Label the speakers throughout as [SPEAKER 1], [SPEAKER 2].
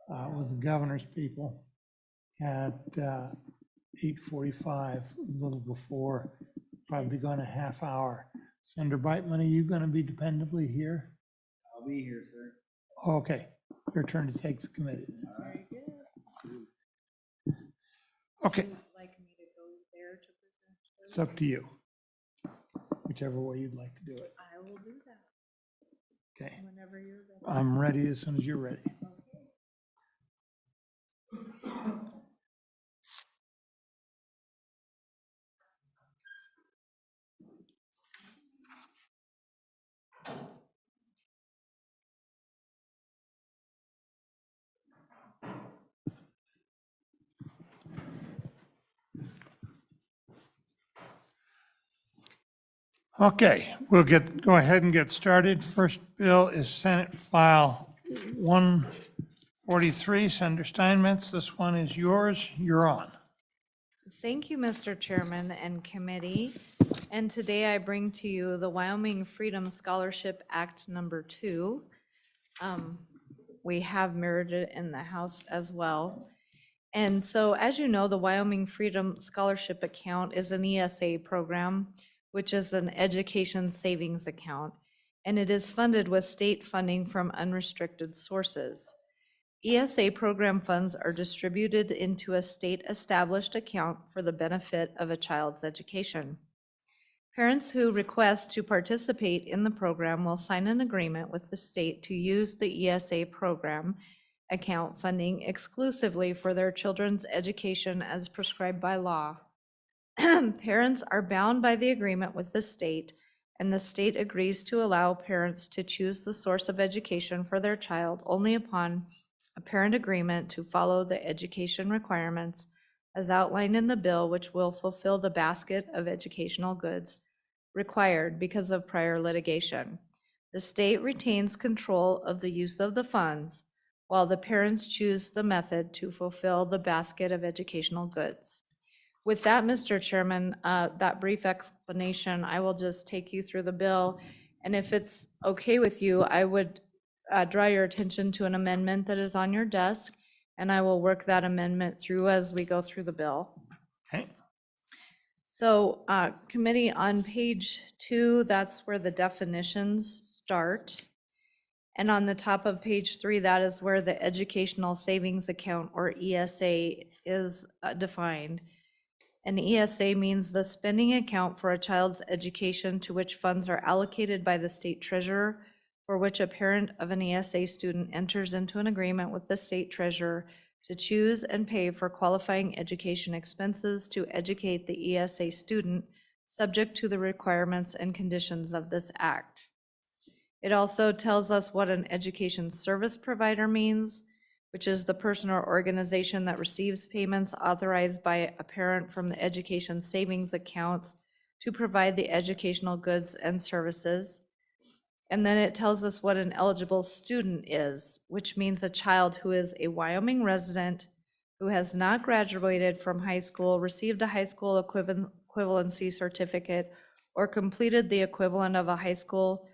[SPEAKER 1] with the governor's people at 8:45, a little before, probably gone a half hour. Senator Brightman, are you going to be dependably here?
[SPEAKER 2] I'll be here, sir.
[SPEAKER 1] Okay, your turn to take the committee.
[SPEAKER 2] Very good.
[SPEAKER 1] Okay,
[SPEAKER 3] Would you like me to go there to present?
[SPEAKER 1] it's up to you. Whichever way you'd like to do it.
[SPEAKER 3] I will do that
[SPEAKER 1] Okay,
[SPEAKER 3] whenever you're ready.
[SPEAKER 1] I'm ready as soon as you're ready. Okay, we'll go ahead and get started. First bill is Senate File 143, Senator Steinmetz. This one is yours. You're on.
[SPEAKER 3] Thank you, Mr. Chairman and committee. And today I bring to you the Wyoming Freedom Scholarship Act number 2. We have mirrored it in the House as well. And so, as you know, the Wyoming Freedom Scholarship Account is an ESA program, which is an education savings account, and it is funded with state funding from unrestricted sources. ESA program funds are distributed into a state-established account for the benefit of a child's education. Parents who request to participate in the program will sign an agreement with the state to use the ESA program account funding exclusively for their children's education as prescribed by law. Parents are bound by the agreement with the state, and the state agrees to allow parents to choose the source of education for their child only upon a parent agreement to follow the education requirements as outlined in the bill, which will fulfill the basket of educational goods required because of prior litigation. The state retains control of the use of the funds, while the parents choose the method to fulfill the basket of educational goods. With that, Mr. Chairman, that brief explanation, I will just take you through the bill. And if it's okay with you, I would draw your attention to an amendment that is on your desk, and I will work that amendment through as we go through the bill.
[SPEAKER 1] Okay.
[SPEAKER 3] So committee, on page 2, that's where the definitions start. And on the top of page 3, that is where the educational savings account, or ESA, is defined. An ESA means the spending account for a child's education to which funds are allocated by the state treasurer, for which a parent of an ESA student enters into an agreement with the state treasurer to choose and pay for qualifying education expenses to educate the ESA student, subject to the requirements and conditions of this act. It also tells us what an education service provider means, which is the person or organization that receives payments authorized by a parent from the education savings accounts to provide the educational goods and services. And then it tells us what an eligible student is, which means a child who is a Wyoming resident, who has not graduated from high school, received a high school equivalency certificate, or completed the equivalent of a high school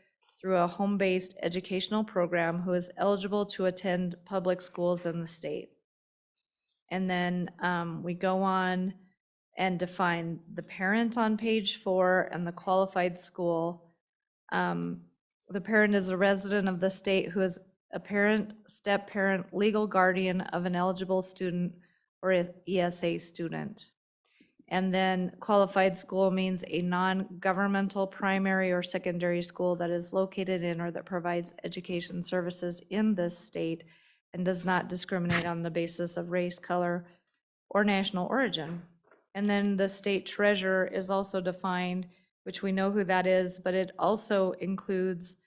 [SPEAKER 3] through a home-based educational program, who is eligible to attend public schools in the state. And then we go on and define the parent on page 4 and the qualified school. The parent is a resident of the state who is a parent, step-parent, legal guardian of an eligible student or ESA student. And then qualified school means a non-governmental primary or secondary school that is located in or that provides education services in this state and does not discriminate on the basis of race, color, or national origin. And then the state treasurer is also defined, which we know who that is, but it also includes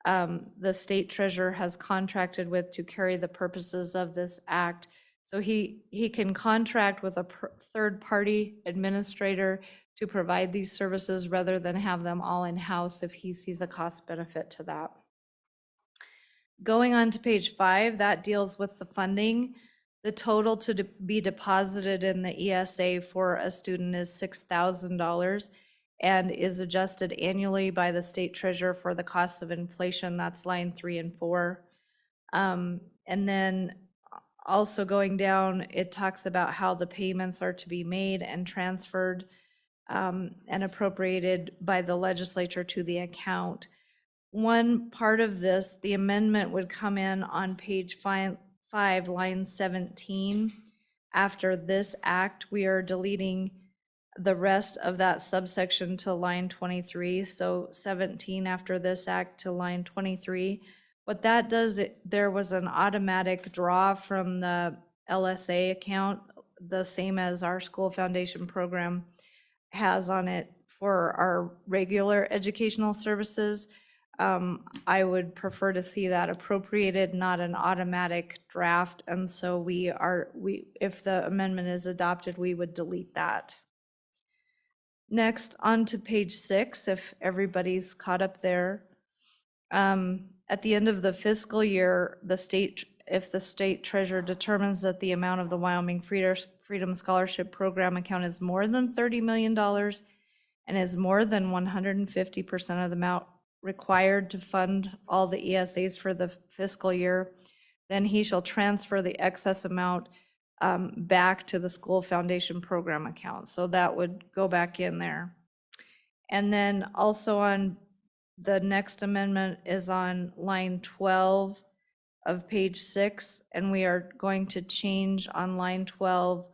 [SPEAKER 3] the state treasurer has contracted with to carry the purposes of this act. So he can contract with a third-party administrator to provide these services rather than have them all in-house if he sees a cost benefit to that. Going on to page 5, that deals with the funding. The total to be deposited in the ESA for a student is $6,000 and is adjusted annually by the state treasurer for the costs of inflation. That's line 3 and 4. And then also going down, it talks about how the payments are to be made and transferred and appropriated by the legislature to the account. One part of this, the amendment would come in on page 5, line 17. After this act, we are deleting the rest of that subsection to line 23. So 17 after this act to line 23. What that does, there was an automatic draw from the LSA account, the same as our school foundation program has on it for our regular educational services. I would prefer to see that appropriated, not an automatic draft. And so if the amendment is adopted, we would delete that. Next, on to page 6, if everybody's caught up there. At the end of the fiscal year, if the state treasurer determines that the amount of the Wyoming Freedom Scholarship Program account is more than $30 million and is more than 150% of the amount required to fund all the ESAs for the fiscal year, then he shall transfer the excess amount back to the school foundation program account. So that would go back in there. And then also on the next amendment is on line 12 of page 6, and we are going to change on line 12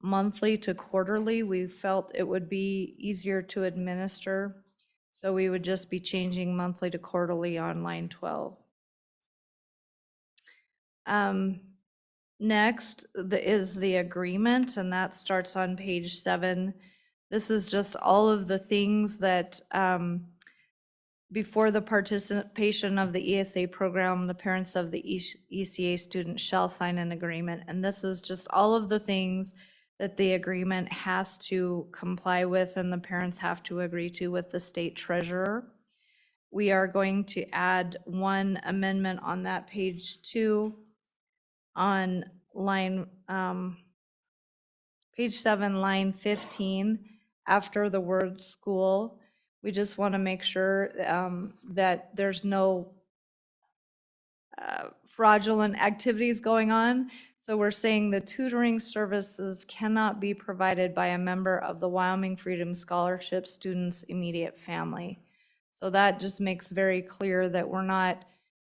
[SPEAKER 3] monthly to quarterly. We felt it would be easier to administer, so we would just be changing monthly to quarterly on line 12. Next is the agreement, and that starts on page 7. This is just all of the things that before the participation of the ESA program, the parents of the ECA student shall sign an agreement. And this is just all of the things that the agreement has to comply with and the parents have to agree to with the state treasurer. We are going to add one amendment on that page 2 on line, page 7, line 15, after the word school. We just want to make sure that there's no fraudulent activities going on. So we're saying the tutoring services cannot be provided by a member of the Wyoming Freedom Scholarship student's immediate family. So that just makes very clear that we're not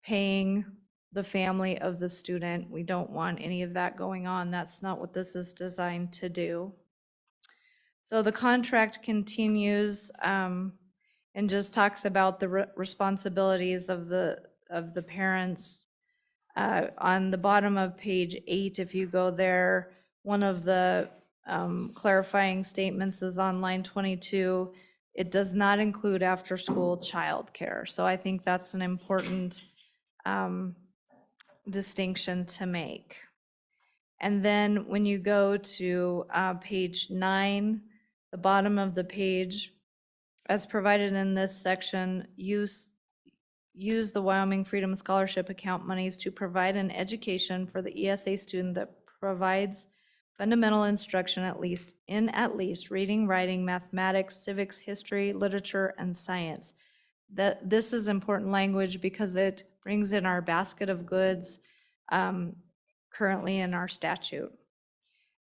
[SPEAKER 3] paying the family of the student. We don't want any of that going on. That's not what this is designed to do. So the contract continues and just talks about the responsibilities of the parents. On the bottom of page 8, if you go there, one of the clarifying statements is on line 22. It does not include after-school childcare. So I think that's an important distinction to make. And then when you go to page 9, the bottom of the page, as provided in this section, use the Wyoming Freedom Scholarship account monies to provide an education for the ESA student that provides fundamental instruction at least reading, writing, mathematics, civics, history, literature, and science. This is important language because it brings in our basket of goods currently in our statute.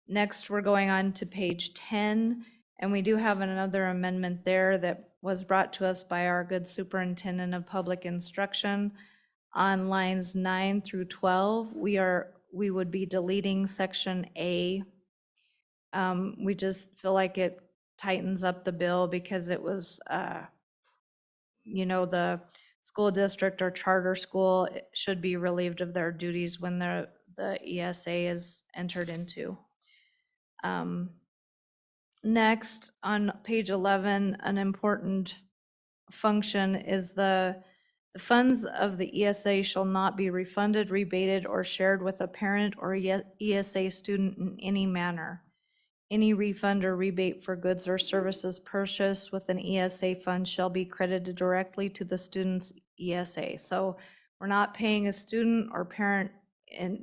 [SPEAKER 3] Next, we're going on to page 10, and we do have another amendment there that was brought to us by our good superintendent of public instruction. On lines 9 through 12, we would be deleting section A. We just feel like it tightens up the bill because it was, the school district or charter school should be relieved of their duties when the ESA is entered into. Next, on page 11, an important function is the funds of the ESA shall not be refunded, rebated, or shared with a parent or ESA student in any manner. Any refund or rebate for goods or services purchased with an ESA fund shall be credited directly to the student's ESA. So we're not paying a student or parent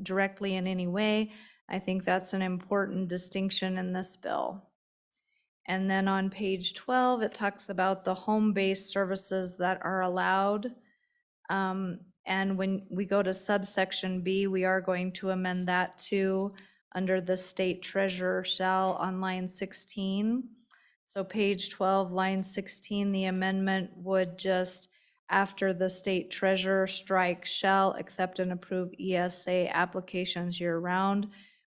[SPEAKER 3] directly in any way. I think that's an important distinction in this bill. And then on page 12, it talks about the home-based services that are allowed. And And when we go to subsection B, we are going to amend that to under the state treasurer shall on line 16. So page 12, line 16, the amendment would just, after the state treasurer, strike shall accept and approve ESA applications year-round.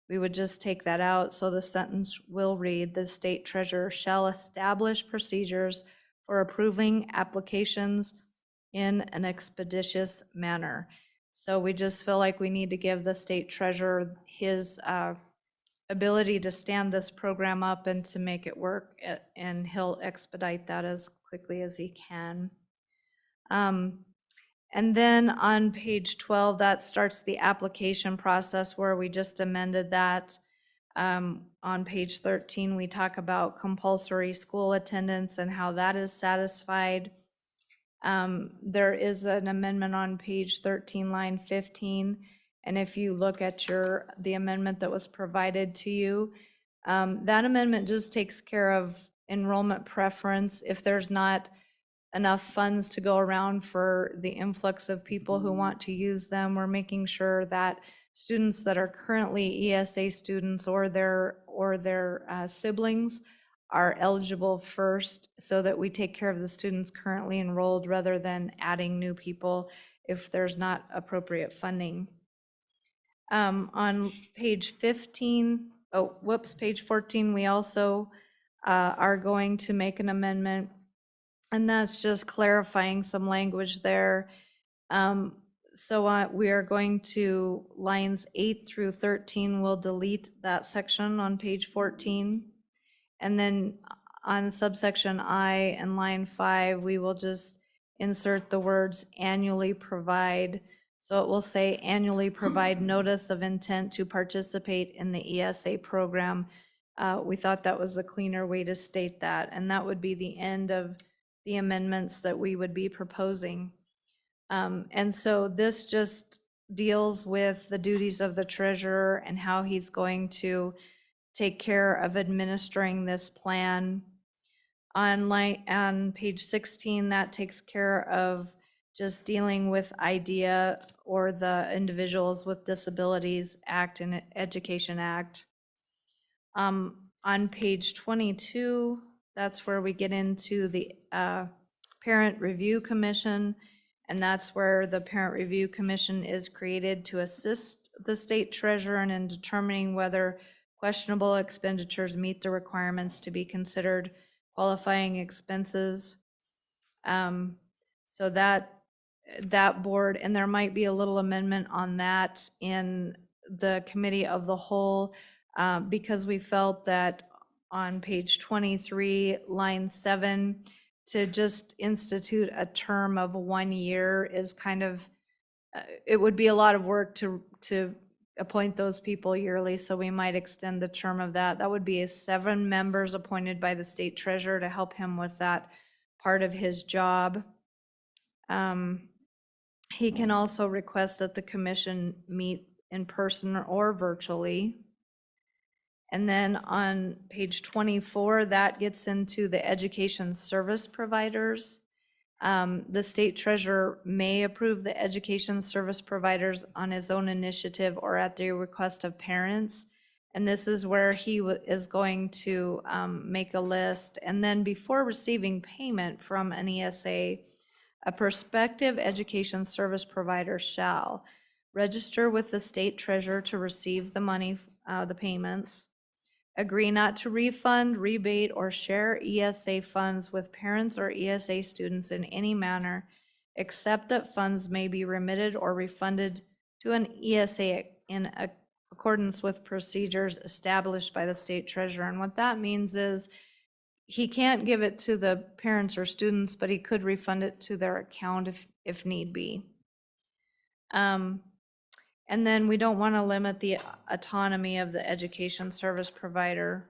[SPEAKER 3] We would just take that out, so the sentence will read, the state treasurer shall establish procedures for approving applications in an expeditious manner. So we just feel like we need to give the state treasurer his ability to stand this program up and to make it work, and he'll expedite that as quickly as he can. And then on page 12, that starts the application process where we just amended that. On page 13, we talk about compulsory school attendance and how that is satisfied. There is an amendment on page 13, line 15, and if you look at the amendment that was provided to you, that amendment just takes care of enrollment preference. If there's not enough funds to go around for the influx of people who want to use them, we're making sure that students that are currently ESA students or their siblings are eligible first, so that we take care of the students currently enrolled rather than adding new people if there's not appropriate funding. On page 15, page 14, we also are going to make an amendment, and that's just clarifying some language there. So we are going to, lines 8 through 13, we'll delete that section on page 14. And then on subsection I and line 5, we will just insert the words annually provide. So it will say annually provide notice of intent to participate in the ESA program. We thought that was a cleaner way to state that, and that would be the end of the amendments that we would be proposing. And so this just deals with the duties of the treasurer and how he's going to take care of administering this plan. On page 16, that takes care of just dealing with IDEA, or the Individuals with Disabilities Act and Education Act. On page 22, that's where we get into the Parent Review Commission, and that's where the Parent Review Commission is created to assist the state treasurer in determining whether questionable expenditures meet the requirements to be considered qualifying expenses. So that board, and there might be a little amendment on that in the committee of the whole, because we felt that on page 23, line 7, to just institute a term of 1 year is kind of, it would be a lot of work to appoint those people yearly, so we might extend the term of that. That would be 7 members appointed by the state treasurer to help him with that part of his job. He can also request that the commission meet in person or virtually. And then on page 24, that gets into the education service providers. The state treasurer may approve the education service providers on his own initiative or at the request of parents. And this is where he is going to make a list. And then before receiving payment from an ESA, a prospective education service provider shall register with the state treasurer to receive the money, the payments, agree not to refund, rebate, or share ESA funds with parents or ESA students in any manner, except that funds may be remitted or refunded to an ESA in accordance with procedures established by the state treasurer. And what that means is he can't give it to the parents or students, but he could refund it to their account if need be. And then we don't want to limit the autonomy of the education service provider.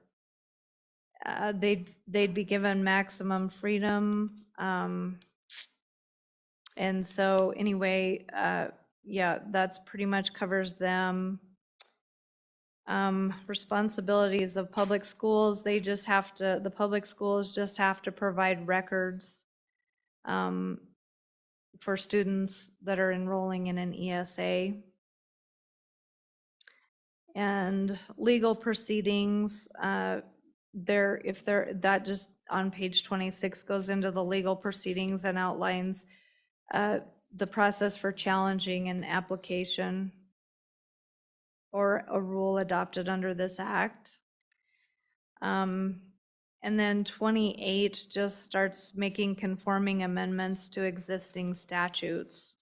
[SPEAKER 3] They'd be given maximum freedom. And so anyway, yeah, that's pretty much covers them. Responsibilities of public schools, the public schools just have to provide records. for students that are enrolling in an ESA. And legal proceedings, that just on page 26 goes into the legal proceedings and outlines the process for challenging an application or a rule adopted under this act. And then 28 just starts making conforming amendments to existing statutes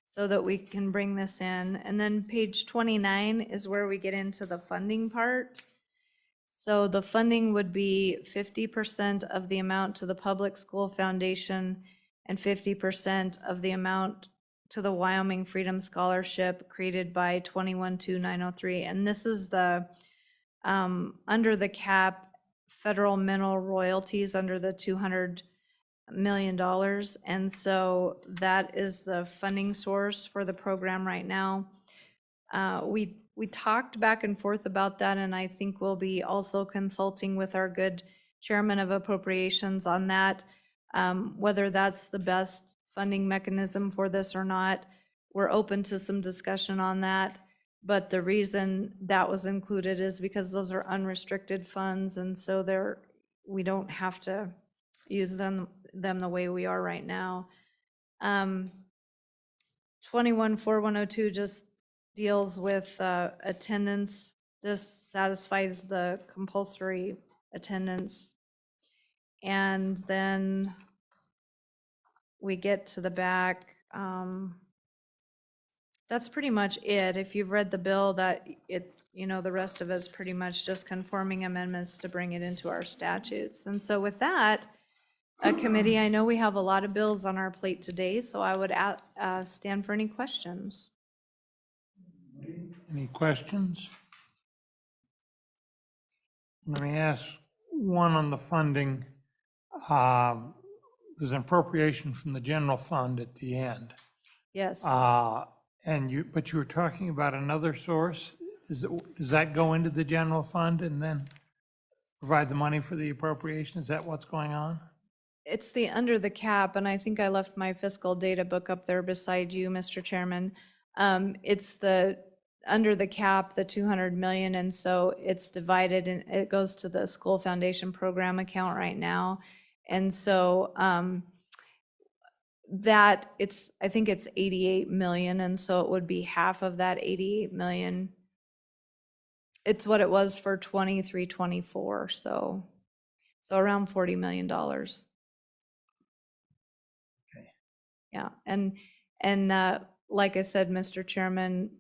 [SPEAKER 3] so that we can bring this in. And then page 29 is where we get into the funding part. So the funding would be 50% of the amount to the Public School Foundation and 50% of the amount to the Wyoming Freedom Scholarship created by 212903. And this is the, under the cap, federal mineral royalties under the $200 million. And so that is the funding source for the program right now. We talked back and forth about that, and I think we'll be also consulting with our good chairman of appropriations on that, whether that's the best funding mechanism for this or not. We're open to some discussion on that, but the reason that was included is because those are unrestricted funds, and so we don't have to use them the way we are right now. 214102 just deals with attendance. This satisfies the compulsory attendance. And then we get to the back. That's pretty much it. If you've read the bill, the rest of it's pretty much just conforming amendments to bring it into our statutes. And so with that, committee, I know we have a lot of bills on our plate today, so I would stand for any questions.
[SPEAKER 1] Any questions? Let me ask one on the funding. There's an appropriation from the general fund at the end.
[SPEAKER 3] Yes.
[SPEAKER 1] But you were talking about another source. Does that go into the general fund and then provide the money for the appropriation? Is that what's going on?
[SPEAKER 3] It's the under the cap, and I think I left my fiscal data book up there beside you, Mr. Chairman. It's the under the cap, the 200 million, and so it's divided and it goes to the school foundation program account right now. And so I think it's 88 million, and so it would be half of that 88 million. It's what it was for 23-24, so around $40 million. Yeah, and like I said, Mr. Chairman,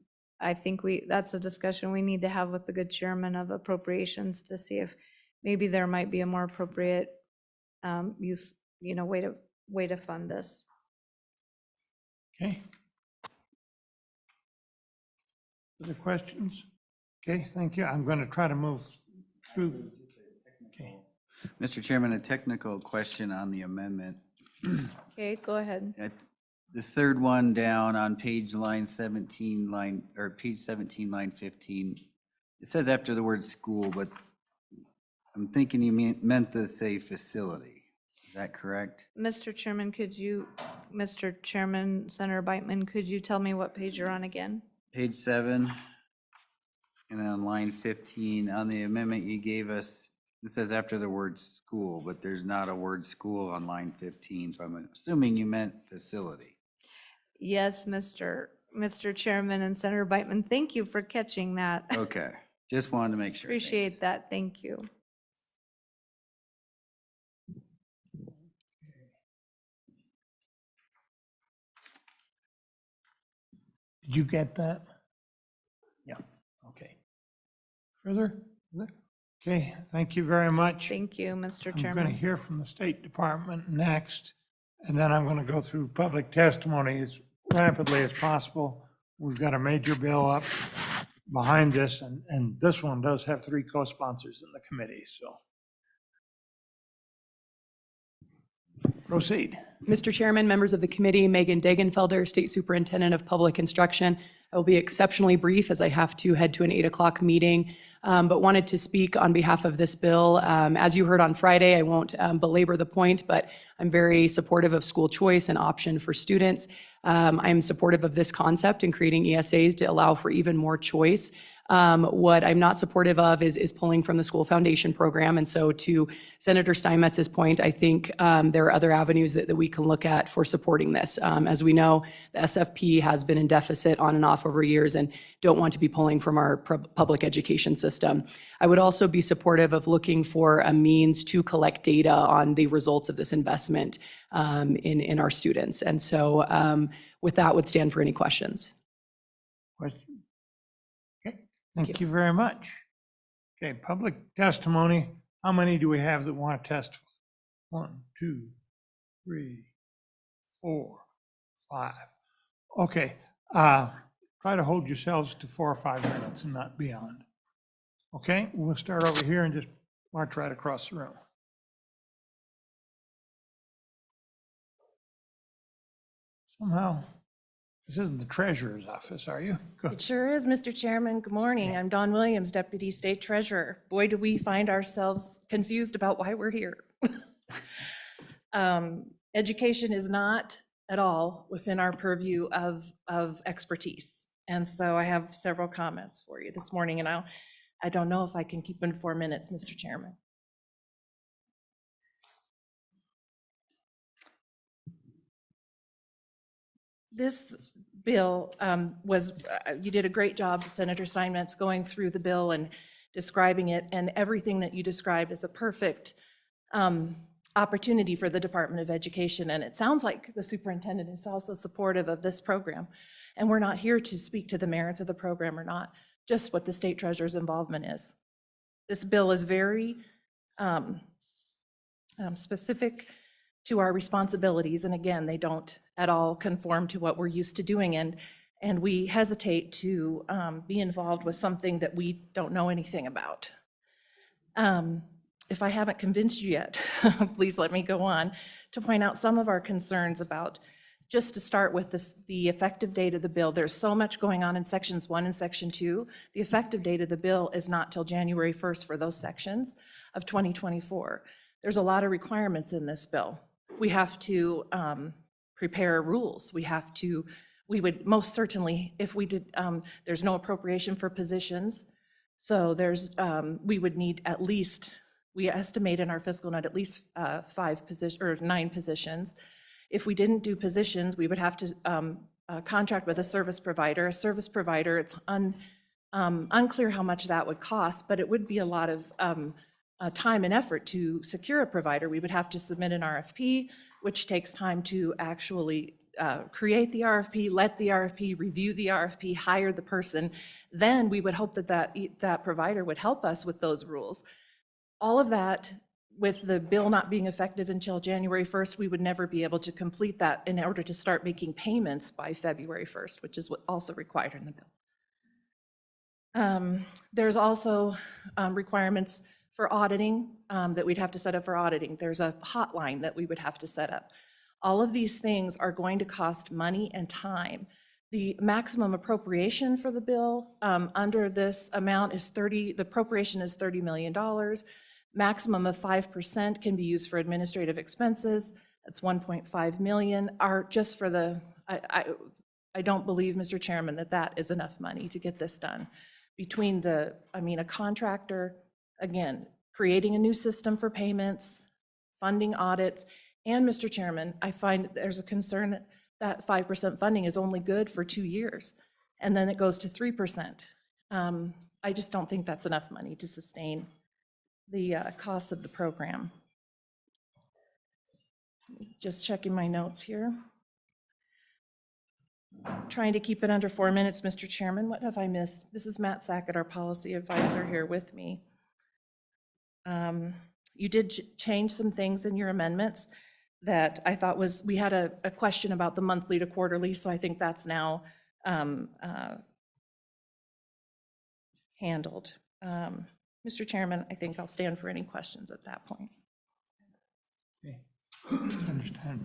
[SPEAKER 3] I think that's a discussion we need to have with the good chairman of appropriations to see if maybe there might be a more appropriate use, way to fund this.
[SPEAKER 1] Okay. Other questions? Okay, thank you. I'm going to try to move through. Okay.
[SPEAKER 2] Mr. Chairman, a technical question on the amendment.
[SPEAKER 3] Okay, go ahead.
[SPEAKER 2] The third one down on page 17, line 15, it says after the word school, but I'm thinking you meant to say facility. Is that correct?
[SPEAKER 3] Mr. Chairman, Senator Beitman, could you tell me what page you're on again?
[SPEAKER 2] Page 7, and on line 15, on the amendment you gave us, it says after the word school, but there's not a word school on line 15, so I'm assuming you meant facility.
[SPEAKER 3] Yes, Mr. Chairman and Senator Beitman, thank you for catching that.
[SPEAKER 2] Okay, just wanted to make sure.
[SPEAKER 3] Appreciate
[SPEAKER 2] Thanks.
[SPEAKER 3] that, thank you.
[SPEAKER 1] Did you get that? Yeah, okay. Further? Okay, thank you very much.
[SPEAKER 3] Thank you, Mr.
[SPEAKER 1] I'm going to
[SPEAKER 3] Chairman.
[SPEAKER 1] hear from the State Department next, and then I'm going to go through public testimony as rapidly as possible. We've got a major bill up behind this, and this one does have 3 co-sponsors in the committee, so. Proceed.
[SPEAKER 4] Mr. Chairman, members of the committee, Megan Degenfelder, State Superintendent of Public Instruction. I will be exceptionally brief as I have to head to an 8 o'clock meeting, but wanted to speak on behalf of this bill. As you heard on Friday, I won't belabor the point, but I'm very supportive of school choice and option for students. I'm supportive of this concept in creating ESAs to allow for even more choice. What I'm not supportive of is pulling from the school foundation program. And so to Senator Steinmetz's point, I think there are other avenues that we can look at for supporting this. As we know, the SFP has been in deficit on and off over years and don't want to be pulling from our public education system. I would also be supportive of looking for a means to collect data on the results of this investment in our students. And so with that, would stand for any questions.
[SPEAKER 1] Question? Okay, thank you very much. Okay, public testimony. How many do we have that want to testify? 1, 2, 3, 4, 5. Okay, try to hold yourselves to 4 or 5 minutes and not beyond. Okay, we'll start over here and just march right across the room. Somehow, this isn't the treasurer's office, are you? Go.
[SPEAKER 5] It sure is, Mr. Chairman. Good morning. I'm Dawn Williams, Deputy State Treasurer. Boy, do we find ourselves confused about why we're here. Education is not at all within our purview of expertise. And so I have several comments for you this morning, and I don't know if I can keep in 4 minutes, Mr. Chairman. This bill you did a great job, Senator Steinmetz, going through the bill and describing it, and everything that you described is a perfect opportunity for the Department of Education. And it sounds like the superintendent is also supportive of this program. And we're not here to speak to the merits of the program or not, just what the state treasurer's involvement is. This bill is very specific to our responsibilities, and again, they don't at all conform to what we're used to doing, and we hesitate to be involved with something that we don't know anything about. If I haven't convinced you yet, please let me go on to point out some of our concerns about, just to start with this, the effective date of the bill. There's so much going on in sections 1 and section 2. The effective date of the bill is not till January 1st for those sections of 2024. There's a lot of requirements in this bill. We have to prepare rules. We would most certainly, if we did, there's no appropriation for positions. So we would need at least, we estimate in our fiscal note, at least 9 positions. If we didn't do positions, we would have to contract with a service provider. A service provider, it's unclear how much that would cost, but it would be a lot of time and effort to secure a provider. We would have to submit an RFP, which takes time to actually create the RFP, let the RFP, review the RFP, hire the person. Then we would hope that provider would help us with those rules. All of that, with the bill not being effective until January 1st, we would never be able to complete that in order to start making payments by February 1st, which is what also required in the bill. There's also requirements for auditing that we'd have to set up for auditing. There's a hotline that we would have to set up. All of these things are going to cost money and time. The maximum appropriation for the bill under this amount is the appropriation is $30 million. Maximum of 5% can be used for administrative expenses. That's 1.5 million. Just for the, I don't believe, Mr. Chairman, that is enough money to get this done. Between a contractor, again, creating a new system for payments, funding audits, and Mr. Chairman, I find there's a concern that 5% funding is only good for 2 years, and then it goes to 3%. I just don't think that's enough money to sustain the costs of the program. Just checking my notes here. Trying to keep it under 4 minutes, Mr. Chairman. What have I missed? This is Matt Sackett, our policy advisor, here with me. You did change some things in your amendments that I thought we had a question about the monthly to quarterly, so I think that's now handled. Mr. Chairman, I think I'll stand for any questions at that point.
[SPEAKER 1] Okay. Understand.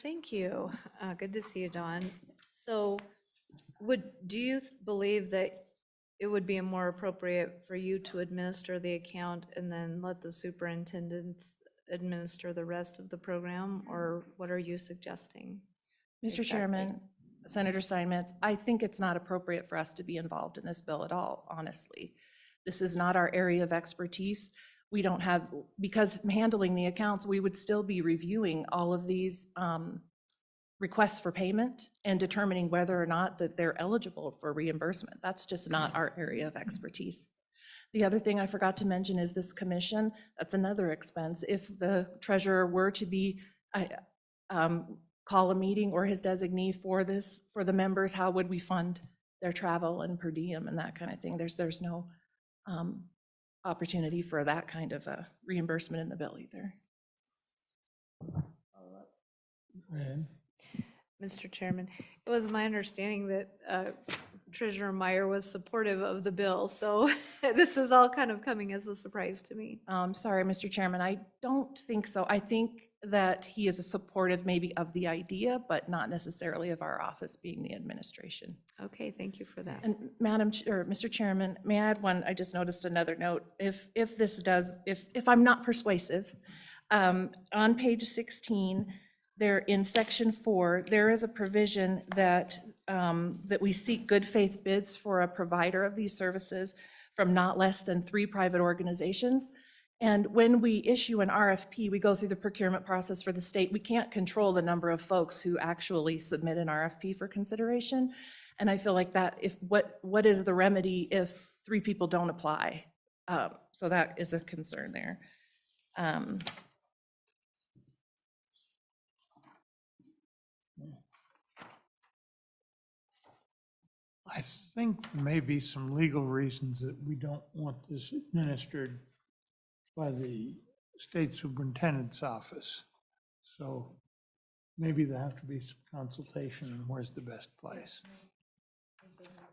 [SPEAKER 3] Thank you. Good to see you, Dawn. So Do you believe that it would be more appropriate for you to administer the account and then let the superintendents administer the rest of the program, or what are you suggesting?
[SPEAKER 5] Mr.
[SPEAKER 3] Exactly.
[SPEAKER 5] Chairman, Senator Steinmetz, I think it's not appropriate for us to be involved in this bill at all, honestly. This is not our area of expertise. We don't have, because handling the accounts, we would still be reviewing all of these requests for payment and determining whether or not that they're eligible for reimbursement. That's just not our area of expertise. The other thing I forgot to mention is this commission. That's another expense. If the treasurer were to be, call a meeting or his designee for this, for the members, how would we fund their travel and per diem and that kind of thing? There's no opportunity for that kind of a reimbursement in the bill either.
[SPEAKER 1] And
[SPEAKER 3] Mr. Chairman, it was my understanding that Treasurer Meyer was supportive of the bill, so this is all kind of coming as a surprise to me.
[SPEAKER 5] Sorry, Mr. Chairman, I don't think so. I think that he is a supportive maybe of the idea, but not necessarily of our office being the administration.
[SPEAKER 3] Okay, thank you for that.
[SPEAKER 5] And Mr. Chairman, may I add one? I just noticed another note. If I'm not persuasive, on page 16, there in section 4, there is a provision that that we seek good faith bids for a provider of these services from not less than 3 private organizations. And when we issue an RFP, we go through the procurement process for the state. We can't control the number of folks who actually submit an RFP for consideration. And I feel like that, what is the remedy if 3 people don't apply? So that is a concern there.
[SPEAKER 1] I think there may be some legal reasons that we don't want this administered by the state superintendent's office. So maybe there have to be some consultation on where's the best place.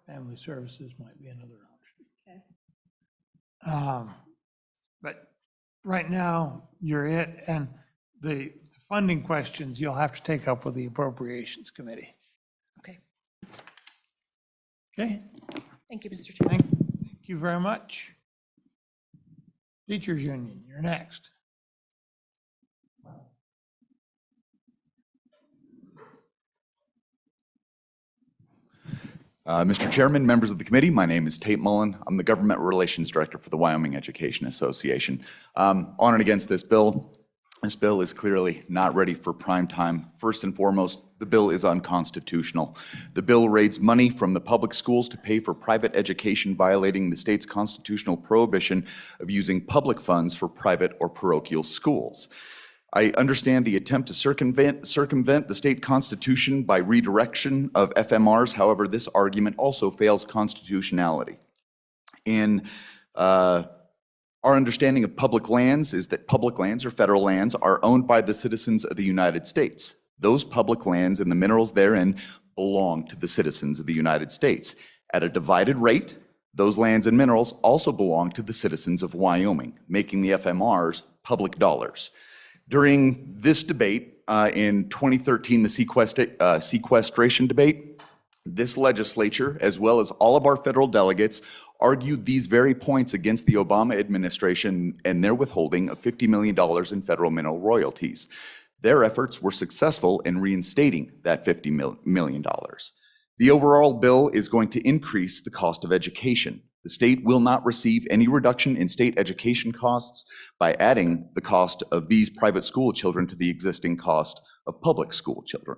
[SPEAKER 1] Family services might be another option. But right now, you're it, and the funding questions you'll have to take up with the Appropriations Committee.
[SPEAKER 5] Okay,
[SPEAKER 1] Okay?
[SPEAKER 5] thank you, Mr. Chairman.
[SPEAKER 1] Thank you very much. Teachers Union, you're next.
[SPEAKER 6] Mr. Chairman, members of the committee, my name is Tate Mullen. I'm the Government Relations Director for the Wyoming Education Association. On and against this bill. This bill is clearly not ready for prime time. First and foremost, the bill is unconstitutional. The bill raises money from the public schools to pay for private education, violating the state's constitutional prohibition of using public funds for private or parochial schools. I understand the attempt to circumvent the state constitution by redirection of FMRs. However, this argument also fails constitutionality. In our understanding of public lands is that public lands or federal lands are owned by the citizens of the United States. Those public lands and the minerals therein belong to the citizens of the United States. At a divided rate, those lands and minerals also belong to the citizens of Wyoming, making the FMRs public dollars. During this debate in 2013, the sequestration debate, this legislature, as well as all of our federal delegates, argued these very points against the Obama administration and their withholding of $50 million in federal mineral royalties. Their efforts were successful in reinstating that $50 million. The overall bill is going to increase the cost of education. The state will not receive any reduction in state education costs by adding the cost of these private school children to the existing cost of public school children.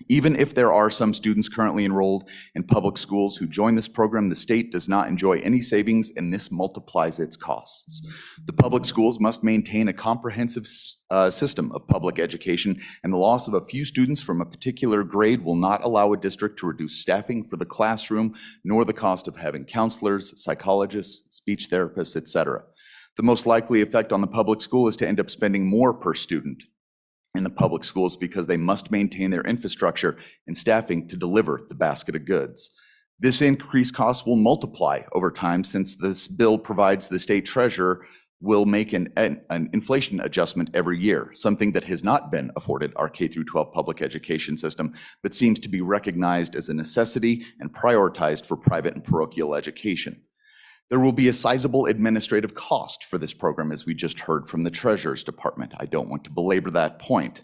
[SPEAKER 6] Even if there are some students currently enrolled in public schools who join this program, the state does not enjoy any savings, and this multiplies its costs. The public schools must maintain a comprehensive system of public education, and the loss of a few students from a particular grade will not allow a district to reduce staffing for the classroom, nor the cost of having counselors, psychologists, speech therapists, etc. The most likely effect on the public school is to end up spending more per student in the public schools because they must maintain their infrastructure and staffing to deliver the basket of goods. This increased cost will multiply over time since this bill provides the state treasurer will make an inflation adjustment every year, something that has not been afforded our K through 12 public education system, but seems to be recognized as a necessity and prioritized for private and parochial education. There will be a sizable administrative cost for this program, as we just heard from the Treasurer's Department. I don't want to belabor that point.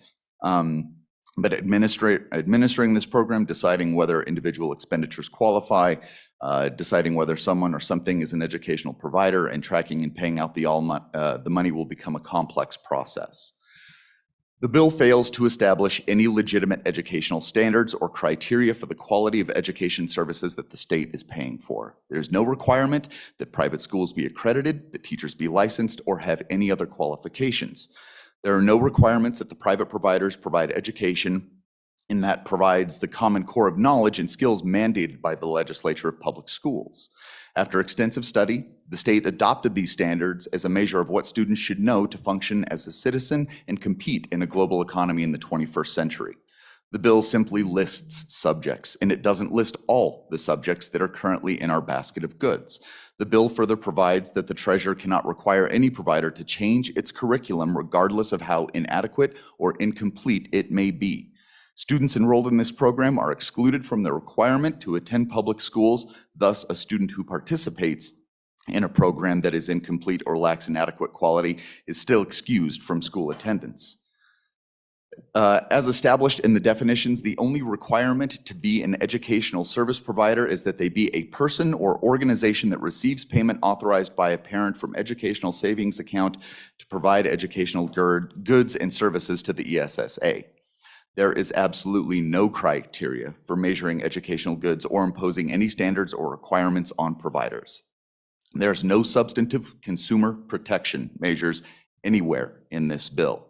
[SPEAKER 6] But administering this program, deciding whether individual expenditures qualify, deciding whether someone or something is an educational provider, and tracking and paying out the money will become a complex process. The bill fails to establish any legitimate educational standards or criteria for the quality of education services that the state is paying for. There's no requirement that private schools be accredited, that teachers be licensed, or have any other qualifications. There are no requirements that the private providers provide education and that provides the common core of knowledge and skills mandated by the legislature of public schools. After extensive study, the state adopted these standards as a measure of what students should know to function as a citizen and compete in a global economy in the 21st century. The bill simply lists subjects, and it doesn't list all the subjects that are currently in our basket of goods. The bill further provides that the treasurer cannot require any provider to change its curriculum regardless of how inadequate or incomplete it may be. Students enrolled in this program are excluded from the requirement to attend public schools. Thus, a student who participates in a program that is incomplete or lacks inadequate quality is still excused from school attendance. As established in the definitions, the only requirement to be an educational service provider is that they be a person or organization that receives payment authorized by a parent from educational savings account to provide educational goods and services to the ESSA. There is absolutely no criteria for measuring educational goods or imposing any standards or requirements on providers. There's no substantive consumer protection measures anywhere in this bill.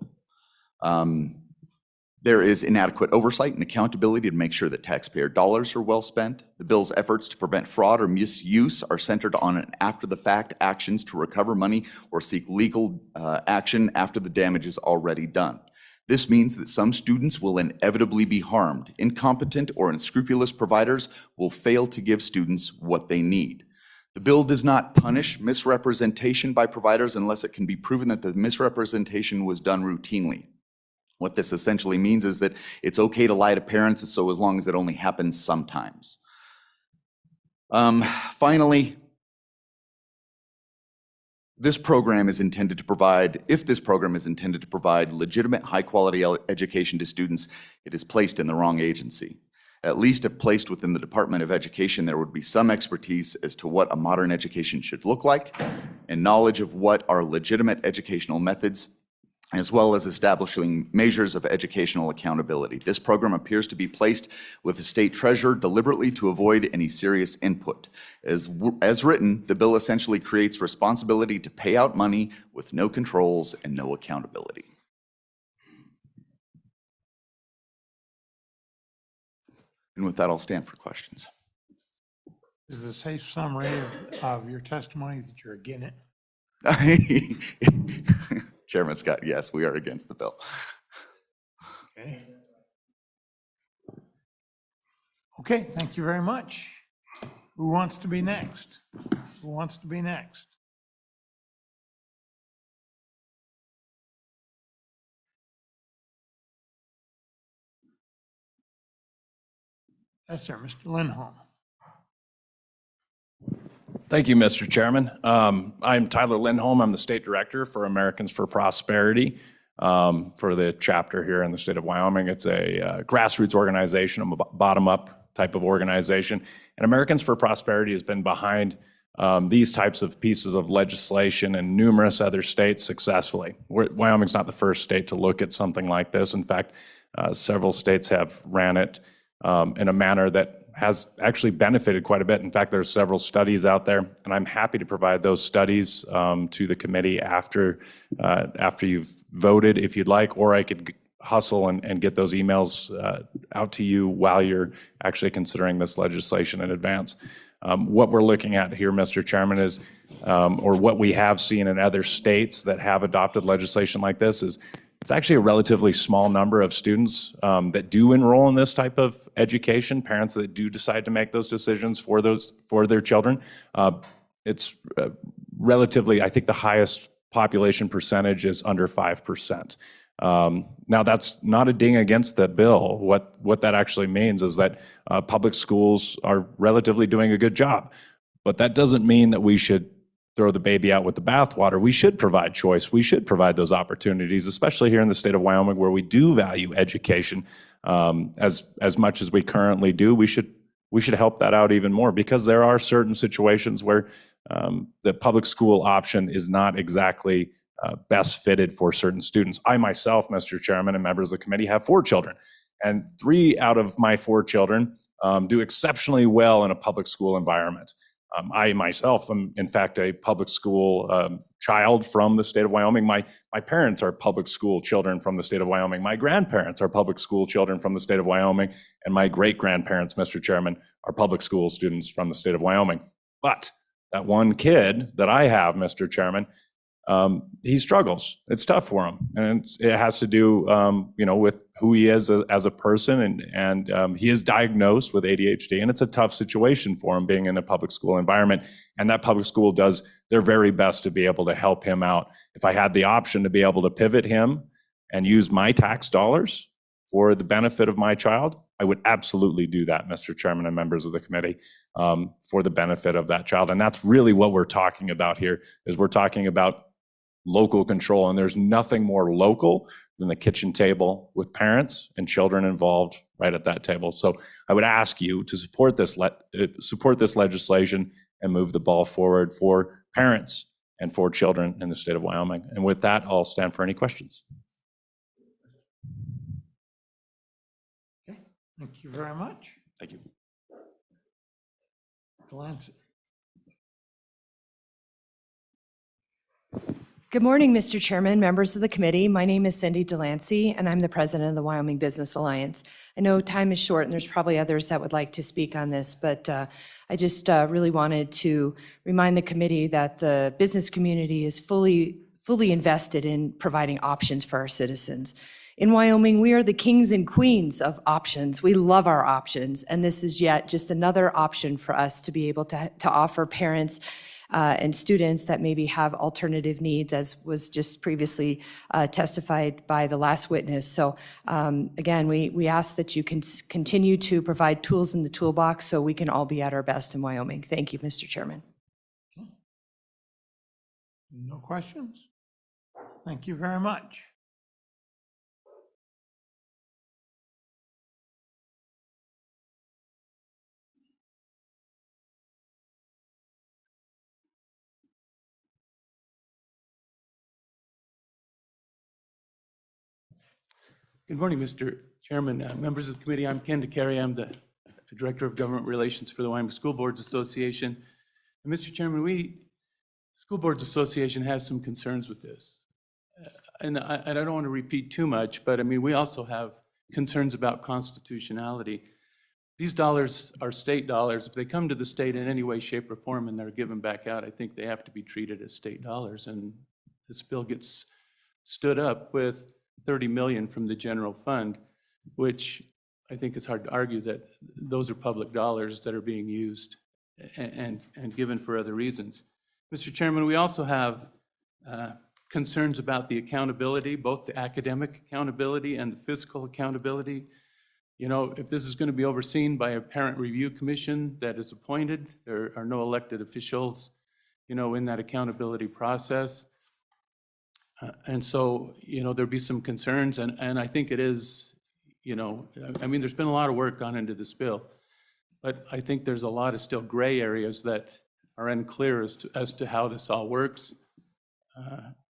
[SPEAKER 6] There is inadequate oversight and accountability to make sure that taxpayer dollars are well spent. The bill's efforts to prevent fraud or misuse are centered on an after-the-fact actions to recover money or seek legal action after the damage is already done. This means that some students will inevitably be harmed. Incompetent or unscrupulous providers will fail to give students what they need. The bill does not punish misrepresentation by providers unless it can be proven that the misrepresentation was done routinely. What this essentially means is that it's okay to lie to parents, so as long as it only happens sometimes. Finally, this program is intended to provide, if this program is intended to provide legitimate high-quality education to students, it is placed in the wrong agency. At least if placed within the Department of Education, there would be some expertise as to what a modern education should look like and knowledge of what are legitimate educational methods, as well as establishing measures of educational accountability. This program appears to be placed with the state treasurer deliberately to avoid any serious input. As written, the bill essentially creates responsibility to pay out money with no controls and no accountability. And with that, I'll stand for questions.
[SPEAKER 1] Is a safe summary of your testimony that you're against it?
[SPEAKER 6] Chairman Scott, yes, we are against the bill.
[SPEAKER 1] Okay. Okay, thank you very much. Who wants to be next? Who wants to be next? Yes, sir, Mr. Lindholm.
[SPEAKER 7] Thank you, Mr. Chairman. I'm Tyler Lindholm. I'm the State Director for Americans for Prosperity for the chapter here in the state of Wyoming. It's a grassroots organization, a bottom-up type of organization. And Americans for Prosperity has been behind these types of pieces of legislation in numerous other states successfully. Wyoming's not the first state to look at something like this. In fact, several states have ran it in a manner that has actually benefited quite a bit. In fact, there's several studies out there, and I'm happy to provide those studies to the committee after you've voted, if you'd like, or I could hustle and get those emails out to you while you're actually considering this legislation in advance. What we're looking at here, Mr. Chairman, is, or what we have seen in other states that have adopted legislation like this is, it's actually a relatively small number of students that do enroll in this type of education, parents that do decide to make those decisions for their children. It's relatively, I think the highest population percentage is under 5%. Now, that's not a ding against the bill. What that actually means is that public schools are relatively doing a good job. But that doesn't mean that we should throw the baby out with the bathwater. We should provide choice. We should provide those opportunities, especially here in the state of Wyoming, where we do value education as much as we currently do. We should help that out even more, because there are certain situations where the public school option is not exactly best fitted for certain students. I myself, Mr. Chairman and members of the committee, have 4 children, and 3 out of my 4 children do exceptionally well in a public school environment. I myself am, in fact, a public school child from the state of Wyoming. My parents are public school children from the state of Wyoming. My grandparents are public school children from the state of Wyoming. And my great-grandparents, Mr. Chairman, are public school students from the state of Wyoming. But that one kid that I have, Mr. Chairman, he struggles. It's tough for him. And it has to do, with who he is as a person. And he is diagnosed with ADHD, and it's a tough situation for him being in a public school environment. And that public school does their very best to be able to help him out. If I had the option to be able to pivot him and use my tax dollars for the benefit of my child, I would absolutely do that, Mr. Chairman and members of the committee, for the benefit of that child. And that's really what we're talking about here, is we're talking about local control. And there's nothing more local than the kitchen table with parents and children involved right at that table. So I would ask you to support this legislation and move the ball forward for parents and for children in the state of Wyoming. And with that, I'll stand for any questions.
[SPEAKER 1] Okay, thank you very much.
[SPEAKER 7] Thank you.
[SPEAKER 1] Delancey.
[SPEAKER 8] Good morning, Mr. Chairman, members of the committee. My name is Cindy Delancey, and I'm the president of the Wyoming Business Alliance. I know time is short, and there's probably others that would like to speak on this, but I just really wanted to remind the committee that the business community is fully invested in providing options for our citizens. In Wyoming, we are the kings and queens of options. We love our options, and this is yet just another option for us to be able to offer parents and students that maybe have alternative needs, as was just previously testified by the last witness. So again, we ask that you can continue to provide tools in the toolbox so we can all be at our best in Wyoming. Thank you, Mr. Chairman.
[SPEAKER 1] No questions? Thank you very much.
[SPEAKER 9] Good morning, Mr. Chairman, members of the committee. I'm Ken DeCary. I'm the Director of Government Relations for the Wyoming School Boards Association. And Mr. Chairman, School Boards Association has some concerns with this. And I don't want to repeat too much, but I mean, we also have concerns about constitutionality. These dollars are state dollars. If they come to the state in any way, shape, or form and they're given back out, I think they have to be treated as state dollars. And this bill gets stood up with $30 million from the general fund, which I think is hard to argue that those are public dollars that are being used and given for other reasons. Mr. Chairman, we also have concerns about the accountability, both the academic accountability and the fiscal accountability. You know, if this is going to be overseen by a parent review commission that is appointed, there are no elected officials, in that accountability process. And so, there'd be some concerns, and I think it is, I mean, there's been a lot of work gone into this bill, but I think there's a lot of still gray areas that are unclear as to how this all works.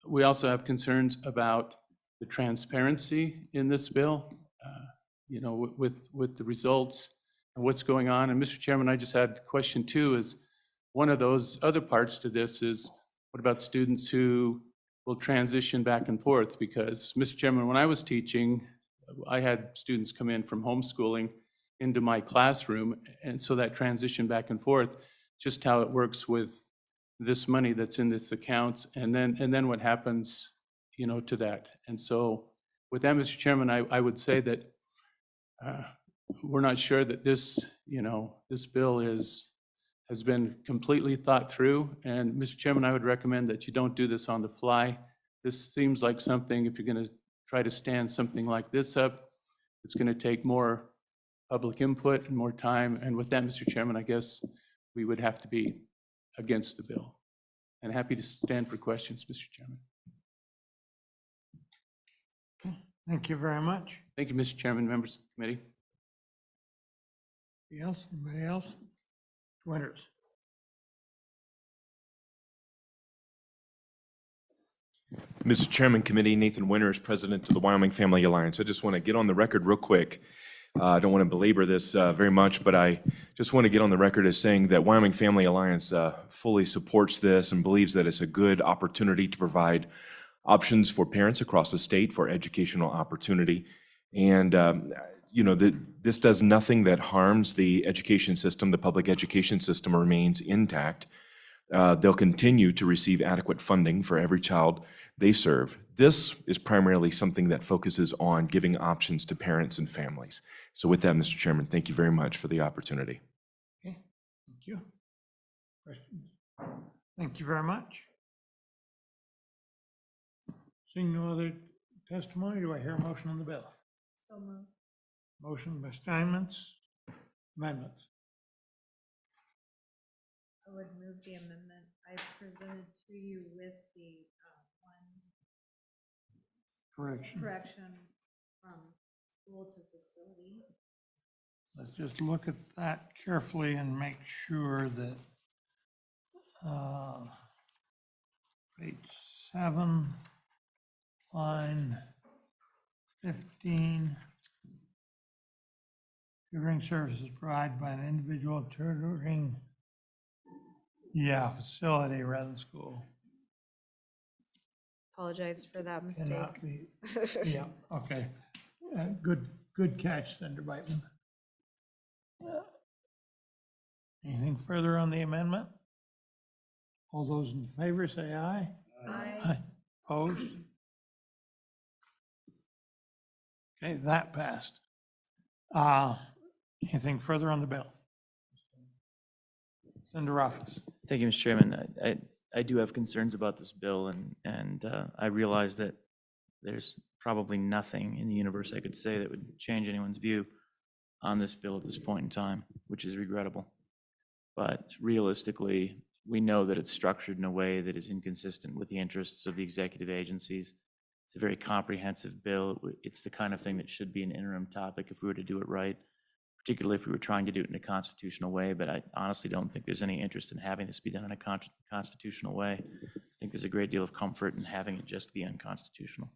[SPEAKER 9] We also have concerns about the transparency in this bill, with the results and what's going on. And Mr. Chairman, I just had question 2 is one of those other parts to this is what about students who will transition back and forth? Because, Mr. Chairman, when I was teaching, I had students come in from homeschooling into my classroom, and so that transition back and forth, just how it works with this money that's in this account, and then what happens, to that. And so with that, Mr. Chairman, I would say that we're not sure that this, this bill has has been completely thought through. And Mr. Chairman, I would recommend that you don't do this on the fly. This seems like something, if you're going to try to stand something like this up, it's going to take more public input and more time. And with that, Mr. Chairman, I guess we would have to be against the bill. And happy to stand for questions, Mr. Chairman.
[SPEAKER 1] Thank you very much.
[SPEAKER 9] Thank you, Mr. Chairman, members of the committee.
[SPEAKER 1] Anybody else? Anybody else? Winters.
[SPEAKER 10] Mr. Chairman, Committee, Nathan Winters, President of the Wyoming Family Alliance. I just want to get on the record real quick. I don't want to belabor this very much, but I just want to get on the record as saying that Wyoming Family Alliance fully supports this and believes that it's a good opportunity to provide options for parents across the state for educational opportunity. And, you know, this does nothing that harms the education system. The public education system remains intact. They'll continue to receive adequate funding for every child they serve. This is primarily something that focuses on giving options to parents and families. So with that, Mr. Chairman, thank you very much for the opportunity.
[SPEAKER 1] Okay, thank you. Questions? Thank you very much. Seeing no other testimony, do I hear a motion on the bill?
[SPEAKER 3] So moved.
[SPEAKER 1] Motion by Steinmetz, amendments.
[SPEAKER 3] I would move the amendment I presented to you with the one
[SPEAKER 1] Correction.
[SPEAKER 3] correction from school to facility.
[SPEAKER 1] Let's just look at that carefully and make sure that page 7, line 15, tutoring services provided by an individual tutoring, facility rather than school.
[SPEAKER 3] Apologize for that mistake.
[SPEAKER 1] Cannot be, yeah, okay. Good catch, Senator Beitman. Anything further on the amendment? All those in favor say aye.
[SPEAKER 3] Aye.
[SPEAKER 1] Opposed? Okay, that passed. Anything further on the bill? Senator Office.
[SPEAKER 11] Thank you, Mr. Chairman. I do have concerns about this bill, and I realize that there's probably nothing in the universe I could say that would change anyone's view on this bill at this point in time, which is regrettable. But realistically, we know that it's structured in a way that is inconsistent with the interests of the executive agencies. It's a very comprehensive bill. It's the kind of thing that should be an interim topic if we were to do it right, particularly if we were trying to do it in a constitutional way, but I honestly don't think there's any interest in having this be done in a constitutional way. I think there's a great deal of comfort in having it just be unconstitutional.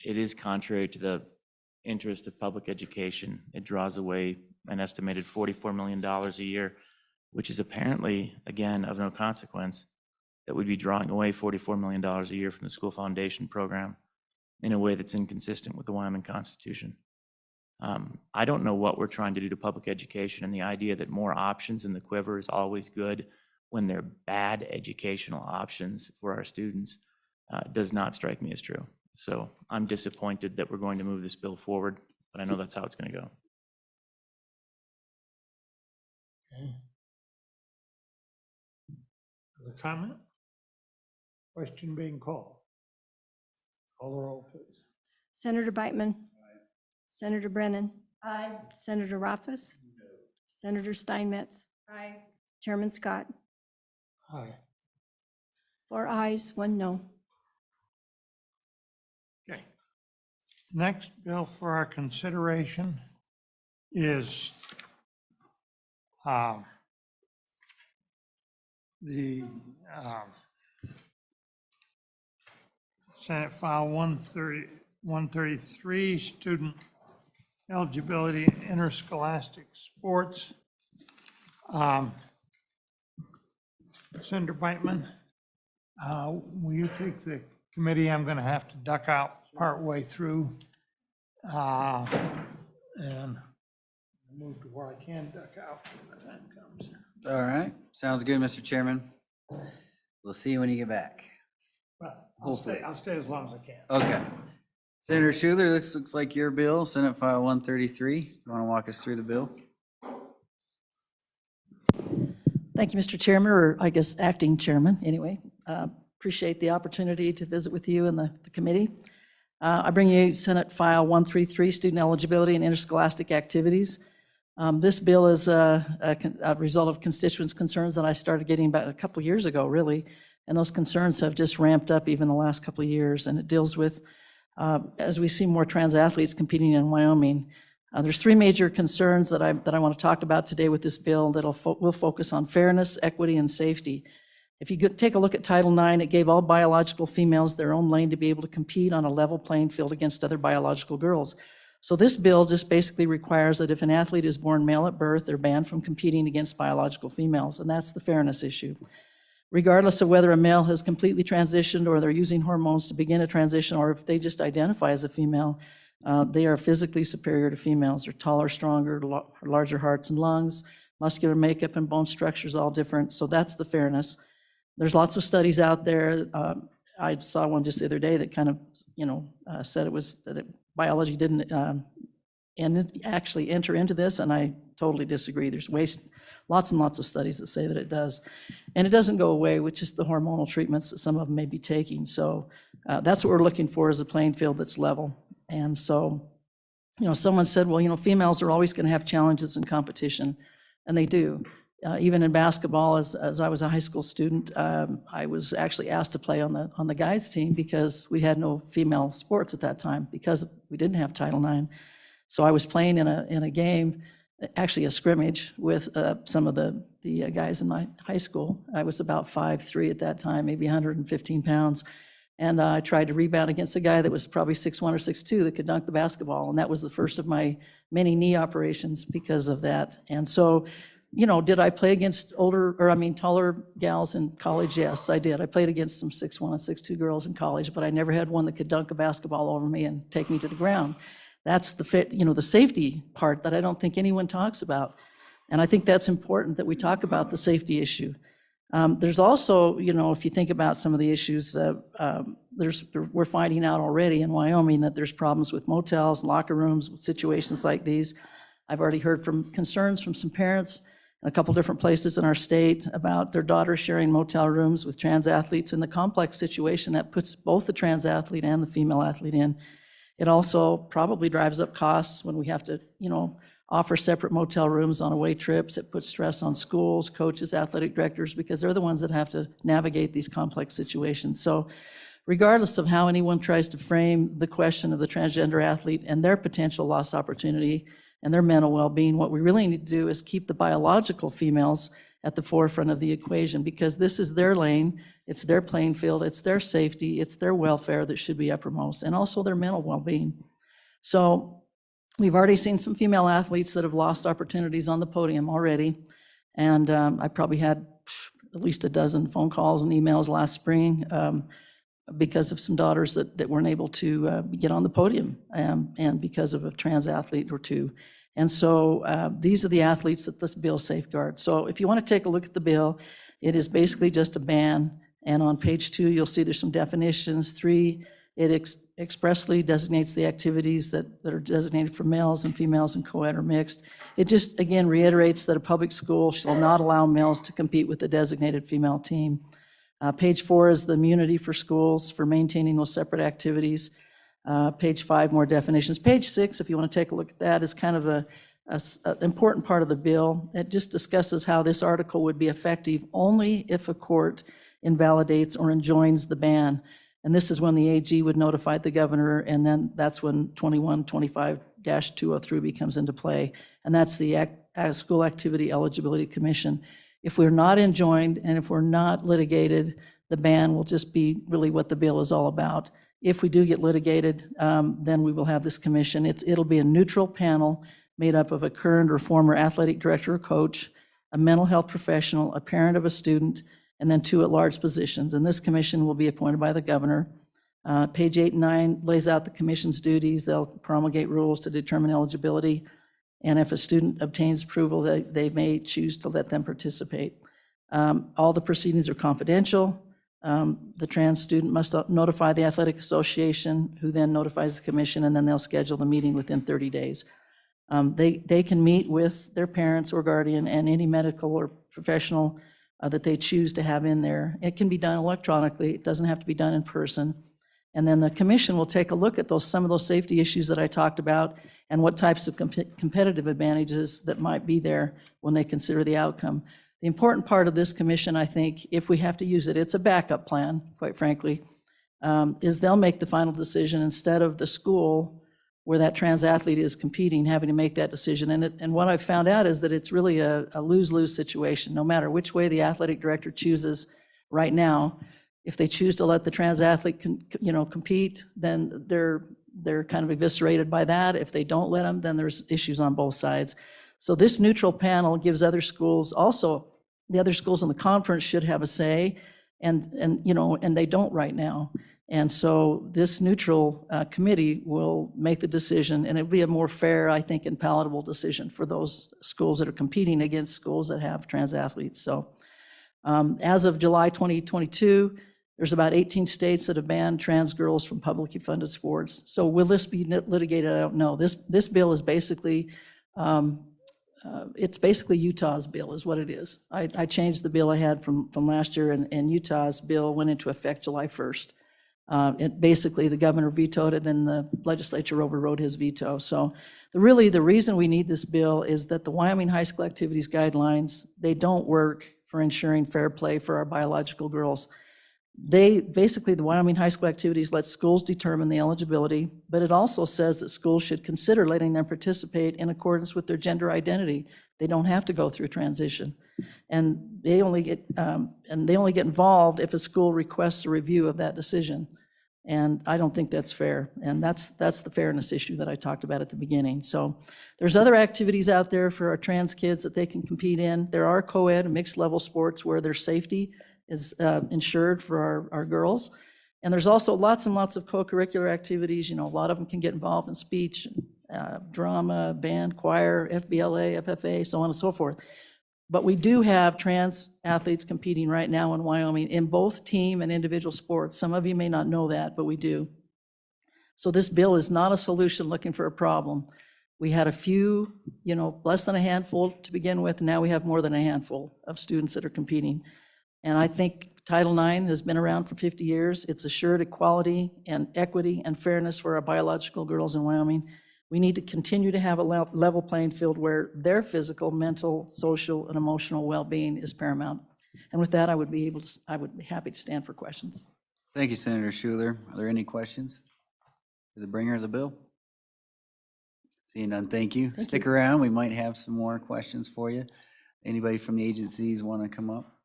[SPEAKER 11] It is contrary to the interest of public education. It draws away an estimated $44 million a year, which is apparently, again, of no consequence, that would be drawing away $44 million a year from the school foundation program in a way that's inconsistent with the Wyoming Constitution. I don't know what we're trying to do to public education, and the idea that more options in the quiver is always good when they're bad educational options for our students does not strike me as true. So I'm disappointed that we're going to move this bill forward, but I know that's how it's going to go.
[SPEAKER 1] Okay. Other comment? Question being called. Call the roll, please.
[SPEAKER 12] Senator Beitman. Senator Brennan. Aye. Senator Rothfuss. Senator Steinmetz.
[SPEAKER 3] Aye.
[SPEAKER 12] Chairman Scott.
[SPEAKER 1] Aye.
[SPEAKER 12] 4 ayes, 1 no.
[SPEAKER 1] Okay. Next bill for our consideration is the Senate File 133, Student Eligibility in Interscholastic Sports. Senator Beitman, will you take the committee? I'm going to have to duck out partway through and move to where I can duck out when the time comes.
[SPEAKER 2] All right, sounds good, Mr. Chairman. We'll see you when you get back.
[SPEAKER 1] Well, I'll stay as long as I can.
[SPEAKER 2] Okay. Senator Schuler, this looks like your bill, Senate File 133. You want to walk us through the bill?
[SPEAKER 13] Thank you, Mr. Chairman, or I guess acting chairman, anyway. Appreciate the opportunity to visit with you and the committee. I bring you Senate File 133, Student Eligibility and Interscholastic Activities. This bill is a result of constituents' concerns that I started getting about a couple of years ago, really. And those concerns have just ramped up even the last couple of years. And it deals with, as we see more trans athletes competing in Wyoming, there's three major concerns that I want to talk about today with this bill that will focus on fairness, equity, and safety. If you take a look at Title IX, it gave all biological females their own lane to be able to compete on a level playing field against other biological girls. So this bill just basically requires that if an athlete is born male at birth, they're banned from competing against biological females, and that's the fairness issue. Regardless of whether a male has completely transitioned or they're using hormones to begin a transition, or if they just identify as a female, they are physically superior to females. They're taller, stronger, larger hearts and lungs, muscular makeup and bone structures, all different. So that's the fairness. There's lots of studies out there. I saw one just the other day that kind of, said that biology didn't actually enter into this, and I totally disagree. There's lots and lots of studies that say that it does. And it doesn't go away with just the hormonal treatments that some of them may be taking. So that's what we're looking for, is a playing field that's level. And so, someone said, well, females are always going to have challenges in competition, and they do. Even in basketball, as I was a high school student, I was actually asked to play on the guys' team because we had no female sports at that time because we didn't have Title IX. So I was playing in a game, actually a scrimmage with some of the guys in my high school. I was about 5'3" at that time, maybe 115 pounds. And I tried to rebound against a guy that was probably 6'1" or 6'2" that could dunk the basketball. And that was the first of my many knee operations because of that. And so, did I play against taller gals in college? Yes, I did. I played against some 6'1" and 6'2" girls in college, but I never had one that could dunk a basketball over me and take me to the ground. That's the safety part that I don't think anyone talks about. And I think that's important that we talk about the safety issue. There's also, if you think about some of the issues, we're finding out already in Wyoming that there's problems with motels, locker rooms, with situations like these. I've already heard from concerns from some parents in a couple different places in our state about their daughters sharing motel rooms with trans athletes, and the complex situation that puts both the trans athlete and the female athlete in. It also probably drives up costs when we have to, offer separate motel rooms on away trips. It puts stress on schools, coaches, athletic directors, because they're the ones that have to navigate these complex situations. So regardless of how anyone tries to frame the question of the transgender athlete and their potential lost opportunity and their mental well-being, what we really need to do is keep the biological females at the forefront of the equation, because this is their lane, it's their playing field, it's their safety, it's their welfare that should be uppermost, and also their mental well-being. So we've already seen some female athletes that have lost opportunities on the podium already, and I probably had at least a dozen phone calls and emails last spring because of some daughters that weren't able to get on the podium, and because of a trans athlete or two. And so these are the athletes that this bill safeguards. So if you want to take a look at the bill, it is basically just a ban. And on page 2, you'll see there's some definitions. 3, it expressly designates the activities that are designated for males and females and co-ed or mixed. It just, again, reiterates that a public school shall not allow males to compete with the designated female team. Page 4 is the immunity for schools for maintaining those separate activities. Page 5, more definitions. Page 6, if you want to take a look at that, is kind of an important part of the bill. It just discusses how this article would be effective only if a court invalidates or enjoins the ban. And this is when the AG would notify the governor, and then that's when 2125-203 comes into play. And that's the School Activity Eligibility Commission. If we're not enjoined and if we're not litigated, the ban will just be really what the bill is all about. If we do get litigated, then we will have this commission. It'll be a neutral panel made up of a current or former athletic director or coach, a mental health professional, a parent of a student, and then 2 at-large positions. And this commission will be appointed by the governor. Page 8 and 9 lays out the commission's duties. They'll promulgate rules to determine eligibility. And if a student obtains approval, they may choose to let them participate. All the proceedings are confidential. The trans student must notify the athletic association, who then notifies the commission, and then they'll schedule the meeting within 30 days. They can meet with their parents or guardian and any medical or professional that they choose to have in there. It can be done electronically. It doesn't have to be done in person. And then the commission will take a look at some of those safety issues that I talked about and what types of competitive advantages that might be there when they consider the outcome. The important part of this commission, I think, if we have to use it, it's a backup plan, quite frankly, is they'll make the final decision instead of the school where that trans athlete is competing, having to make that decision. And what I've found out is that it's really a lose-lose situation, no matter which way the athletic director chooses right now. If they choose to let the trans athlete compete, then they're kind of eviscerated by that. If they don't let them, then there's issues on both sides. So this neutral panel gives other schools, also the other schools in the conference should have a say, and they don't right now. And so this neutral committee will make the decision, and it'll be a more fair, I think, and palatable decision for those schools that are competing against schools that have trans athletes. So as of July 2022, there's about 18 states that have banned trans girls from publicly funded sports. So will this be litigated? I don't know. This bill is basically, it's basically Utah's bill is what it is. I changed the bill I had from last year, and Utah's bill went into effect July 1st. Basically, the governor vetoed it and the legislature overrode his veto. So really, the reason we need this bill is that the Wyoming High School Activities Guidelines, they don't work for ensuring fair play for our biological girls. Basically, the Wyoming High School Activities let schools determine the eligibility, but it also says that schools should consider letting them participate in accordance with their gender identity. They don't have to go through transition. And they only get involved if a school requests a review of that decision. And I don't think that's fair. And that's the fairness issue that I talked about at the beginning. So there's other activities out there for our trans kids that they can compete in. There are co-ed and mixed level sports where their safety is ensured for our girls. And there's also lots and lots of co-curricular activities. A lot of them can get involved in speech, drama, band, choir, FBLA, FFA, so on and so forth. But we do have trans athletes competing right now in Wyoming in both team and individual sports. Some of you may not know that, but we do. So this bill is not a solution looking for a problem. We had a few, less than a handful to begin with, and now we have more than a handful of students that are competing. And I think Title IX has been around for 50 years. It's assured equality and equity and fairness for our biological girls in Wyoming. We need to continue to have a level playing field where their physical, mental, social, and emotional well-being is paramount. And with that, I would be happy to stand for questions.
[SPEAKER 2] Thank you, Senator Schuler. Are there any questions for the bringer of the bill? Seeing none, thank you. Stick around, we might have some more questions for you. Anybody from the agencies want to come up?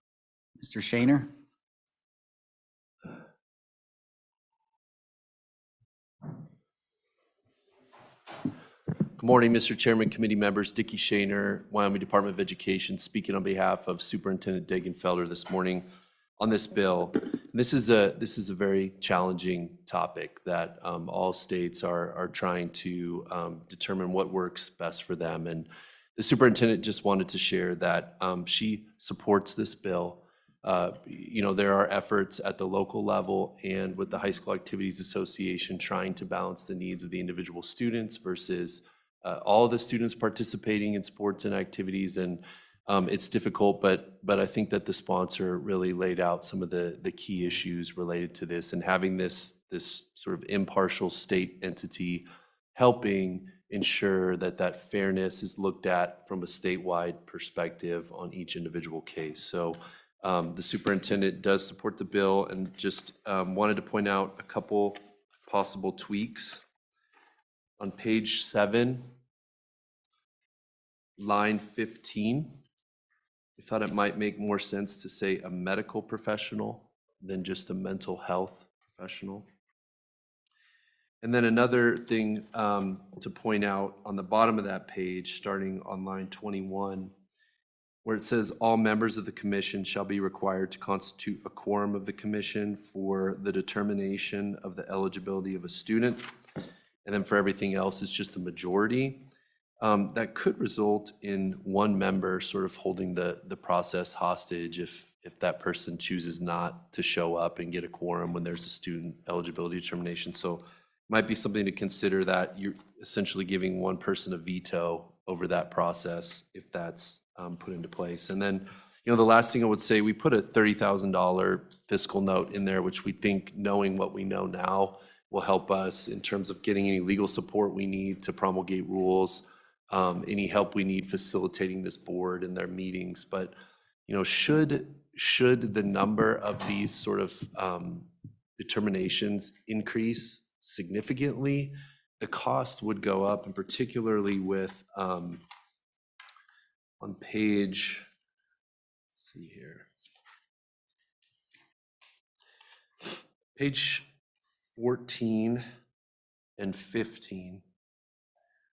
[SPEAKER 2] Mr. Shaner?
[SPEAKER 14] Good morning, Mr. Chairman, committee members. Dickey Shaner, Wyoming Department of Education, speaking on behalf of Superintendent Degenfelder this morning on this bill. This is a very challenging topic that all states are trying to determine what works best for them. And the superintendent just wanted to share that she supports this bill. There are efforts at the local level and with the High School Activities Association trying to balance the needs of the individual students versus all the students participating in sports and activities, and it's difficult, but I think that the sponsor really laid out some of the key issues related to this, and having this sort of impartial state entity helping ensure that fairness is looked at from a statewide perspective on each individual case. So the superintendent does support the bill, and just wanted to point out a couple possible tweaks. On page 7, line 15, we thought it might make more sense to say a medical professional than just a mental health professional. And then another thing to point out on the bottom of that page, starting on line 21, where it says all members of the commission shall be required to constitute a quorum of the commission for the determination of the eligibility of a student. And then for everything else, it's just a majority. That could result in one member sort of holding the process hostage if that person chooses not to show up and get a quorum when there's a student eligibility determination. So it might be something to consider, that you're essentially giving one person a veto over that process if that's put into place. And then, The last thing I would say, we put a $30,000 fiscal note in there, which we think, knowing what we know now, will help us in terms of getting any legal support we need to promulgate rules, any help we need facilitating this board in their meetings. But, should the number of these sort of determinations increase significantly, the cost would go up, and particularly with, on page, let's see here, page 14 and 15,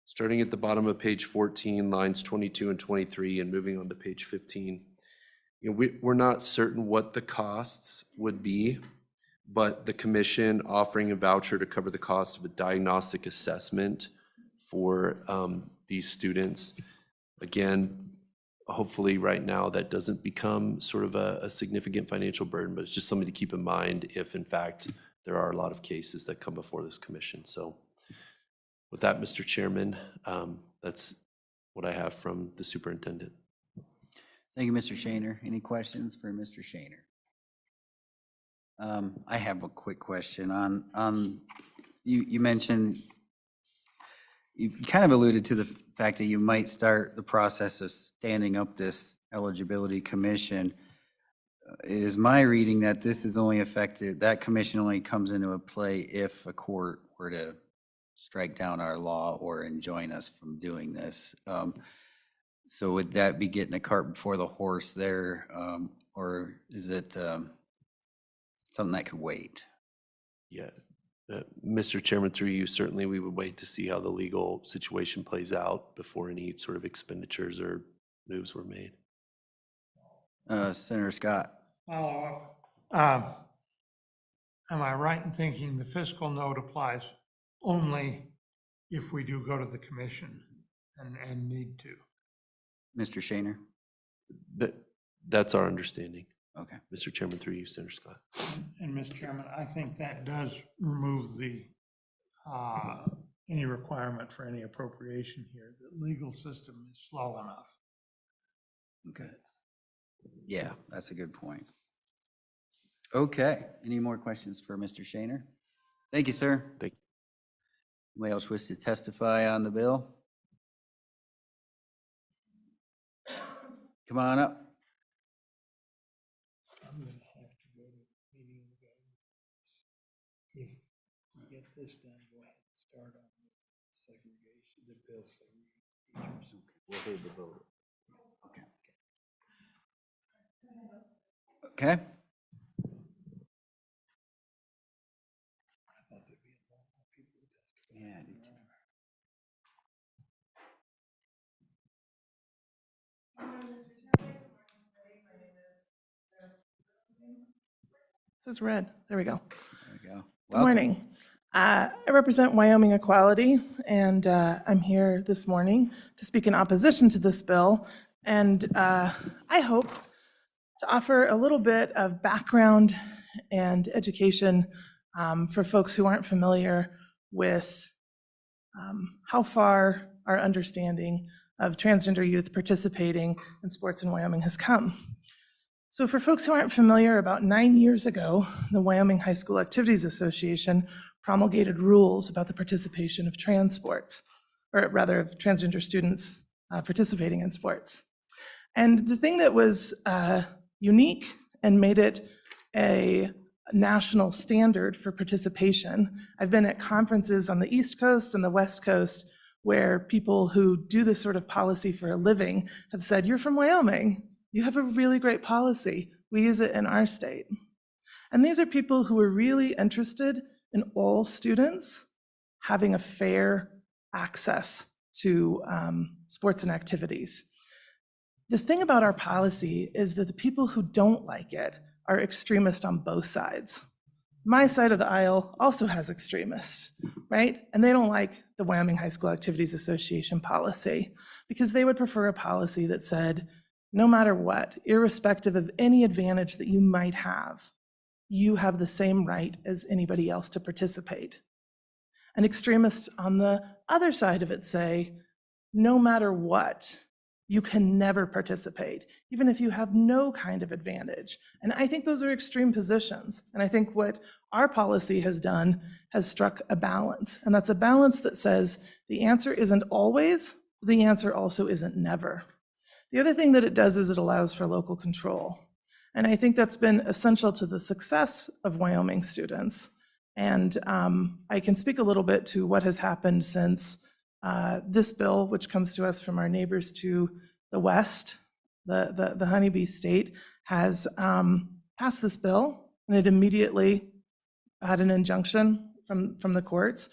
[SPEAKER 14] starting at the bottom of page 14, lines 22 and 23, and moving on to page 15. We're not certain what the costs would be, but the commission offering a voucher to cover the cost of a diagnostic assessment for these students. Again, hopefully right now that doesn't become sort of a significant financial burden, but it's just something to keep in mind if in fact there are a lot of cases that come before this commission. So with that, Mr. Chairman, that's what I have from the superintendent.
[SPEAKER 2] Thank you, Mr. Shaner. Any questions for Mr. Shaner? I have a quick question on you mentioned, you kind of alluded to the fact that you might start the process of standing up this eligibility commission. It is my reading that this is only affected, that commission only comes into play if a court were to strike down our law or enjoin us from doing this. So would that be getting the cart before the horse there, or is it something that could wait?
[SPEAKER 14] Yeah, Mr. Chairman, through you, certainly we would wait to see how the legal situation plays out before any sort of expenditures or moves were made.
[SPEAKER 2] Senator Scott.
[SPEAKER 1] Follow up. Am I right in thinking the fiscal note applies only if we do go to the commission and need to?
[SPEAKER 2] Mr. Shaner?
[SPEAKER 14] That's our understanding.
[SPEAKER 2] Okay.
[SPEAKER 14] Mr. Chairman, through you, Senator Scott.
[SPEAKER 1] And Mr. Chairman, I think that does remove the, any requirement for any appropriation here. The legal system is slow enough.
[SPEAKER 2] Okay. Yeah, that's a good point. Okay, any more questions for Mr. Shaner? Thank you, sir.
[SPEAKER 14] Thank you.
[SPEAKER 2] Anybody else wish to testify on the bill? Come on up.
[SPEAKER 1] I'm going to have to go to meeting of the government. If we get this done, go ahead and start on the segregation, the bill segregation teachers.
[SPEAKER 2] We'll hold the vote. Okay.
[SPEAKER 1] I thought there'd be a lot more people who testify.
[SPEAKER 2] Yeah, I do too.
[SPEAKER 5] It says red. There we go.
[SPEAKER 2] There we go.
[SPEAKER 5] Good morning. I represent Wyoming Equality, and I'm here this morning to speak in opposition to this bill. And I hope to offer a little bit of background and education for folks who aren't familiar with how far our understanding of transgender youth participating in sports in Wyoming has come. So for folks who aren't familiar, about 9 years ago, the Wyoming High School Activities Association promulgated rules about the participation of trans sports, or rather of transgender students participating in sports. And the thing that was unique and made it a national standard for participation, I've been at conferences on the East Coast and the West Coast where people who do this sort of policy for a living have said, "You're from Wyoming, you have a really great policy. We use it in our state." And these are people who are really interested in all students having a fair access to sports and activities. The thing about our policy is that the people who don't like it are extremists on both sides. My side of the aisle also has extremists, right? And they don't like the Wyoming High School Activities Association policy because they would prefer a policy that said, no matter what, irrespective of any advantage that you might have, you have the same right as anybody else to participate. And extremists on the other side of it say, no matter what, you can never participate, even if you have no kind of advantage. And I think those are extreme positions. And I think what our policy has done has struck a balance. And that's a balance that says the answer isn't always, the answer also isn't never. The other thing that it does is it allows for local control. And I think that's been essential to the success of Wyoming students. And I can speak a little bit to what has happened since this bill, which comes to us from our neighbors to the west, the honeybee state, has passed this bill, and it immediately had an injunction from the courts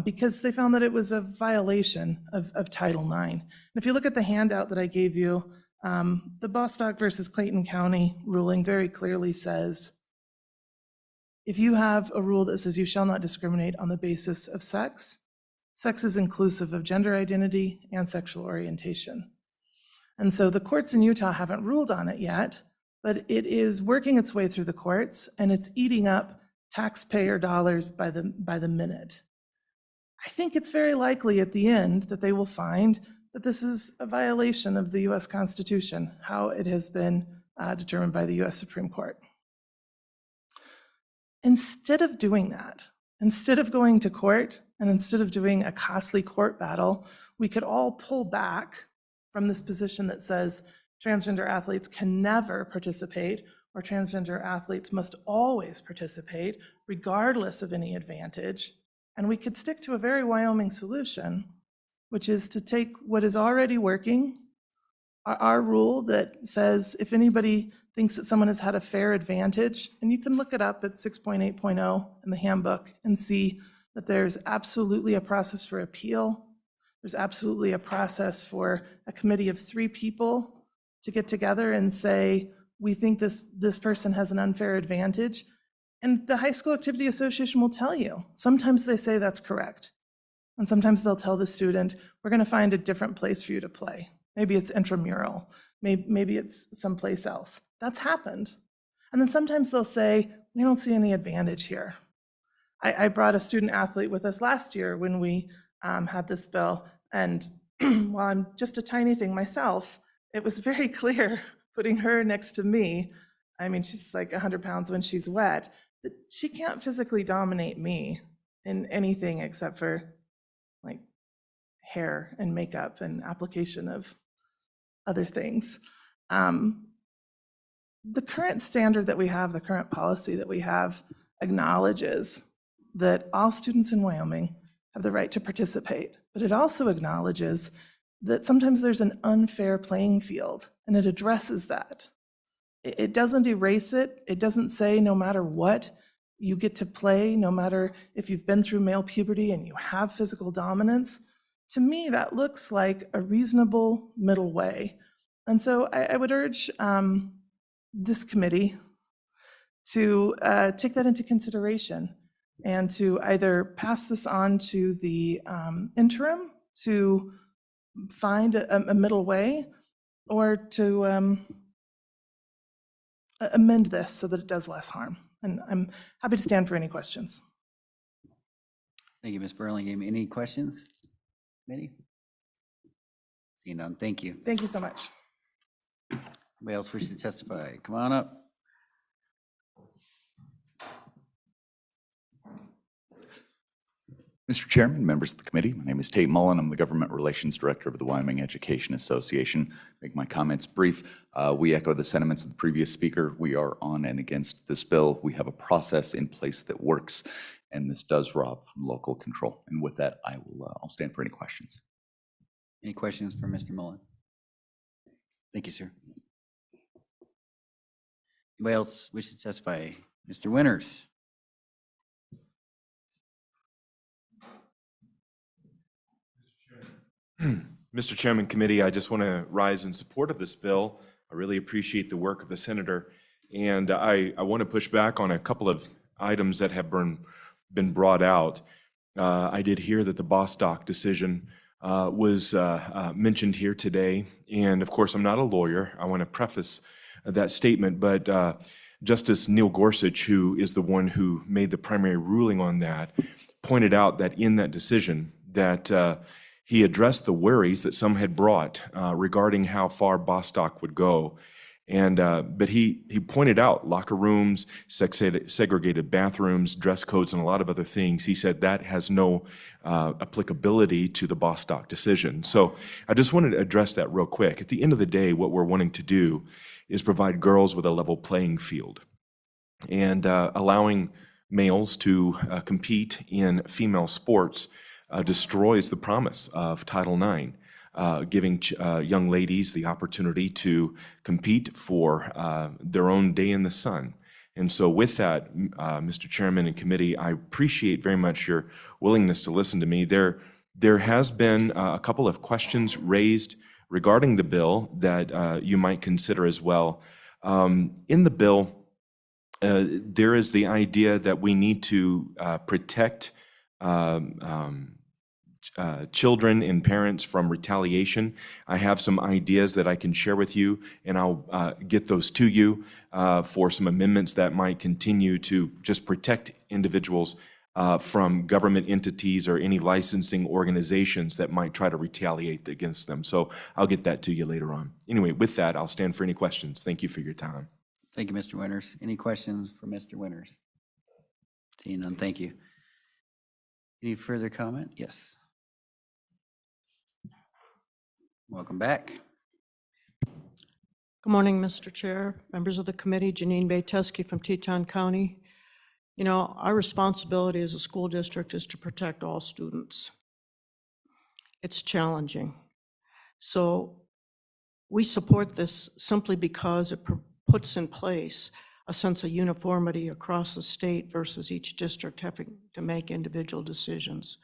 [SPEAKER 5] because they found that it was a violation of Title IX. And if you look at the handout that I gave you, the Bostock versus Clayton County ruling very clearly says, if you have a rule that says you shall not discriminate on the basis of sex, sex is inclusive of gender identity and sexual orientation. And so the courts in Utah haven't ruled on it yet, but it is working its way through the courts, and it's eating up taxpayer dollars by the minute. I think it's very likely at the end that they will find that this is a violation of the US Constitution, how it has been determined by the US Supreme Court. Instead of doing that, instead of going to court, and instead of doing a costly court battle, we could all pull back from this position that says transgender athletes can never participate, or transgender athletes must always participate, regardless of any advantage. And we could stick to a very Wyoming solution, which is to take what is already working, our rule that says if anybody thinks that someone has had a fair advantage, and you can look it up at 6.8.0 in the handbook and see that there's absolutely a process for appeal. There's absolutely a process for a committee of 3 people to get together and say, we think this person has an unfair advantage. And the High School Activity Association will tell you. Sometimes they say that's correct. And sometimes they'll tell the student, we're going to find a different place for you to play. Maybe it's intramural. Maybe it's someplace else. That's happened. And then sometimes they'll say, we don't see any advantage here. I brought a student athlete with us last year when we had this bill. And while I'm just a tiny thing myself, it was very clear putting her next to me. I mean, she's like 100 pounds when she's wet, that she can't physically dominate me in anything except for like hair and makeup and application of other things. The current standard that we have, the current policy that we have, acknowledges that all students in Wyoming have the right to participate, but it also acknowledges that sometimes there's an unfair playing field, and it addresses that. It doesn't erase it. It doesn't say no matter what, you get to play, no matter if you've been through male puberty and you have physical dominance. To me, that looks like a reasonable middle way. And so I would urge this committee to take that into consideration and to either pass this on to the interim to find a middle way, or to amend this so that it does less harm. And I'm happy to stand for any questions.
[SPEAKER 2] Thank you, Ms. Burlingame. Any questions? Committee? Seeing none, thank you.
[SPEAKER 5] Thank you so much.
[SPEAKER 2] Anybody else wish to testify? Come on up.
[SPEAKER 6] Mr. Chairman, members of the committee, my name is Tate Mullen. I'm the Government Relations Director of the Wyoming Education Association. Make my comments brief. We echo the sentiments of the previous speaker. We are on and against this bill. We have a process in place that works, and this does rob from local control. And with that, I'll stand for any questions.
[SPEAKER 2] Any questions for Mr. Mullen? Thank you, sir. Anybody else wish to testify? Mr. Winters?
[SPEAKER 10] Mr. Chairman, committee, I just want to rise in support of this bill. I really appreciate the work of the senator, and I want to push back on a couple of items that have been brought out. I did hear that the Bostock decision was mentioned here today, and of course, I'm not a lawyer. I want to preface that statement, but Justice Neil Gorsuch, who is the one who made the primary ruling on that, pointed out that in that decision that he addressed the worries that some had brought regarding how far Bostock would go. And but he pointed out locker rooms, segregated bathrooms, dress codes, and a lot of other things. He said that has no applicability to the Bostock decision. So I just wanted to address that real quick. At the end of the day, what we're wanting to do is provide girls with a level playing field, and allowing males to compete in female sports destroys the promise of Title IX. Giving young ladies the opportunity to compete for their own day in the sun. And so with that, Mr. Chairman and committee, I appreciate very much your willingness to listen to me. There has been a couple of questions raised regarding the bill that you might consider as well. In the bill, there is the idea that we need to protect children and parents from retaliation. I have some ideas that I can share with you, and I'll get those to you for some amendments that might continue to just protect individuals from government entities or any licensing organizations that might try to retaliate against them. So I'll get that to you later on. Anyway, with that, I'll stand for any questions. Thank you for your time.
[SPEAKER 2] Thank you, Mr. Winters. Any questions for Mr. Winters? Seeing none, thank you. Any further comment? Yes. Welcome back.
[SPEAKER 15] Good morning, Mr. Chair, members of the committee, Janine Bayteski from Teton County. You know, our responsibility as a school district is to protect all students. It's challenging. So we support this simply because it puts in place a sense of uniformity across the state versus each district having to make individual decisions,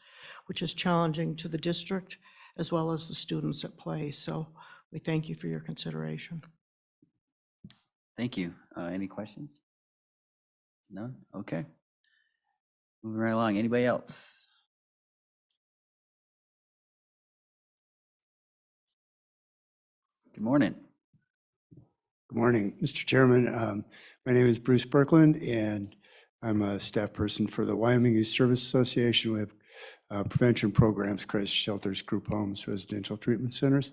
[SPEAKER 15] which is challenging to the district as well as the students at play. So we thank you for your consideration.
[SPEAKER 2] Thank you. Any questions? None? Okay. Moving right along. Anybody else? Good morning.
[SPEAKER 16] Good morning, Mr. Chairman. My name is Bruce Berkland, and I'm a staff person for the Wyoming Youth Service Association. We have prevention programs, crisis shelters, group homes, residential treatment centers,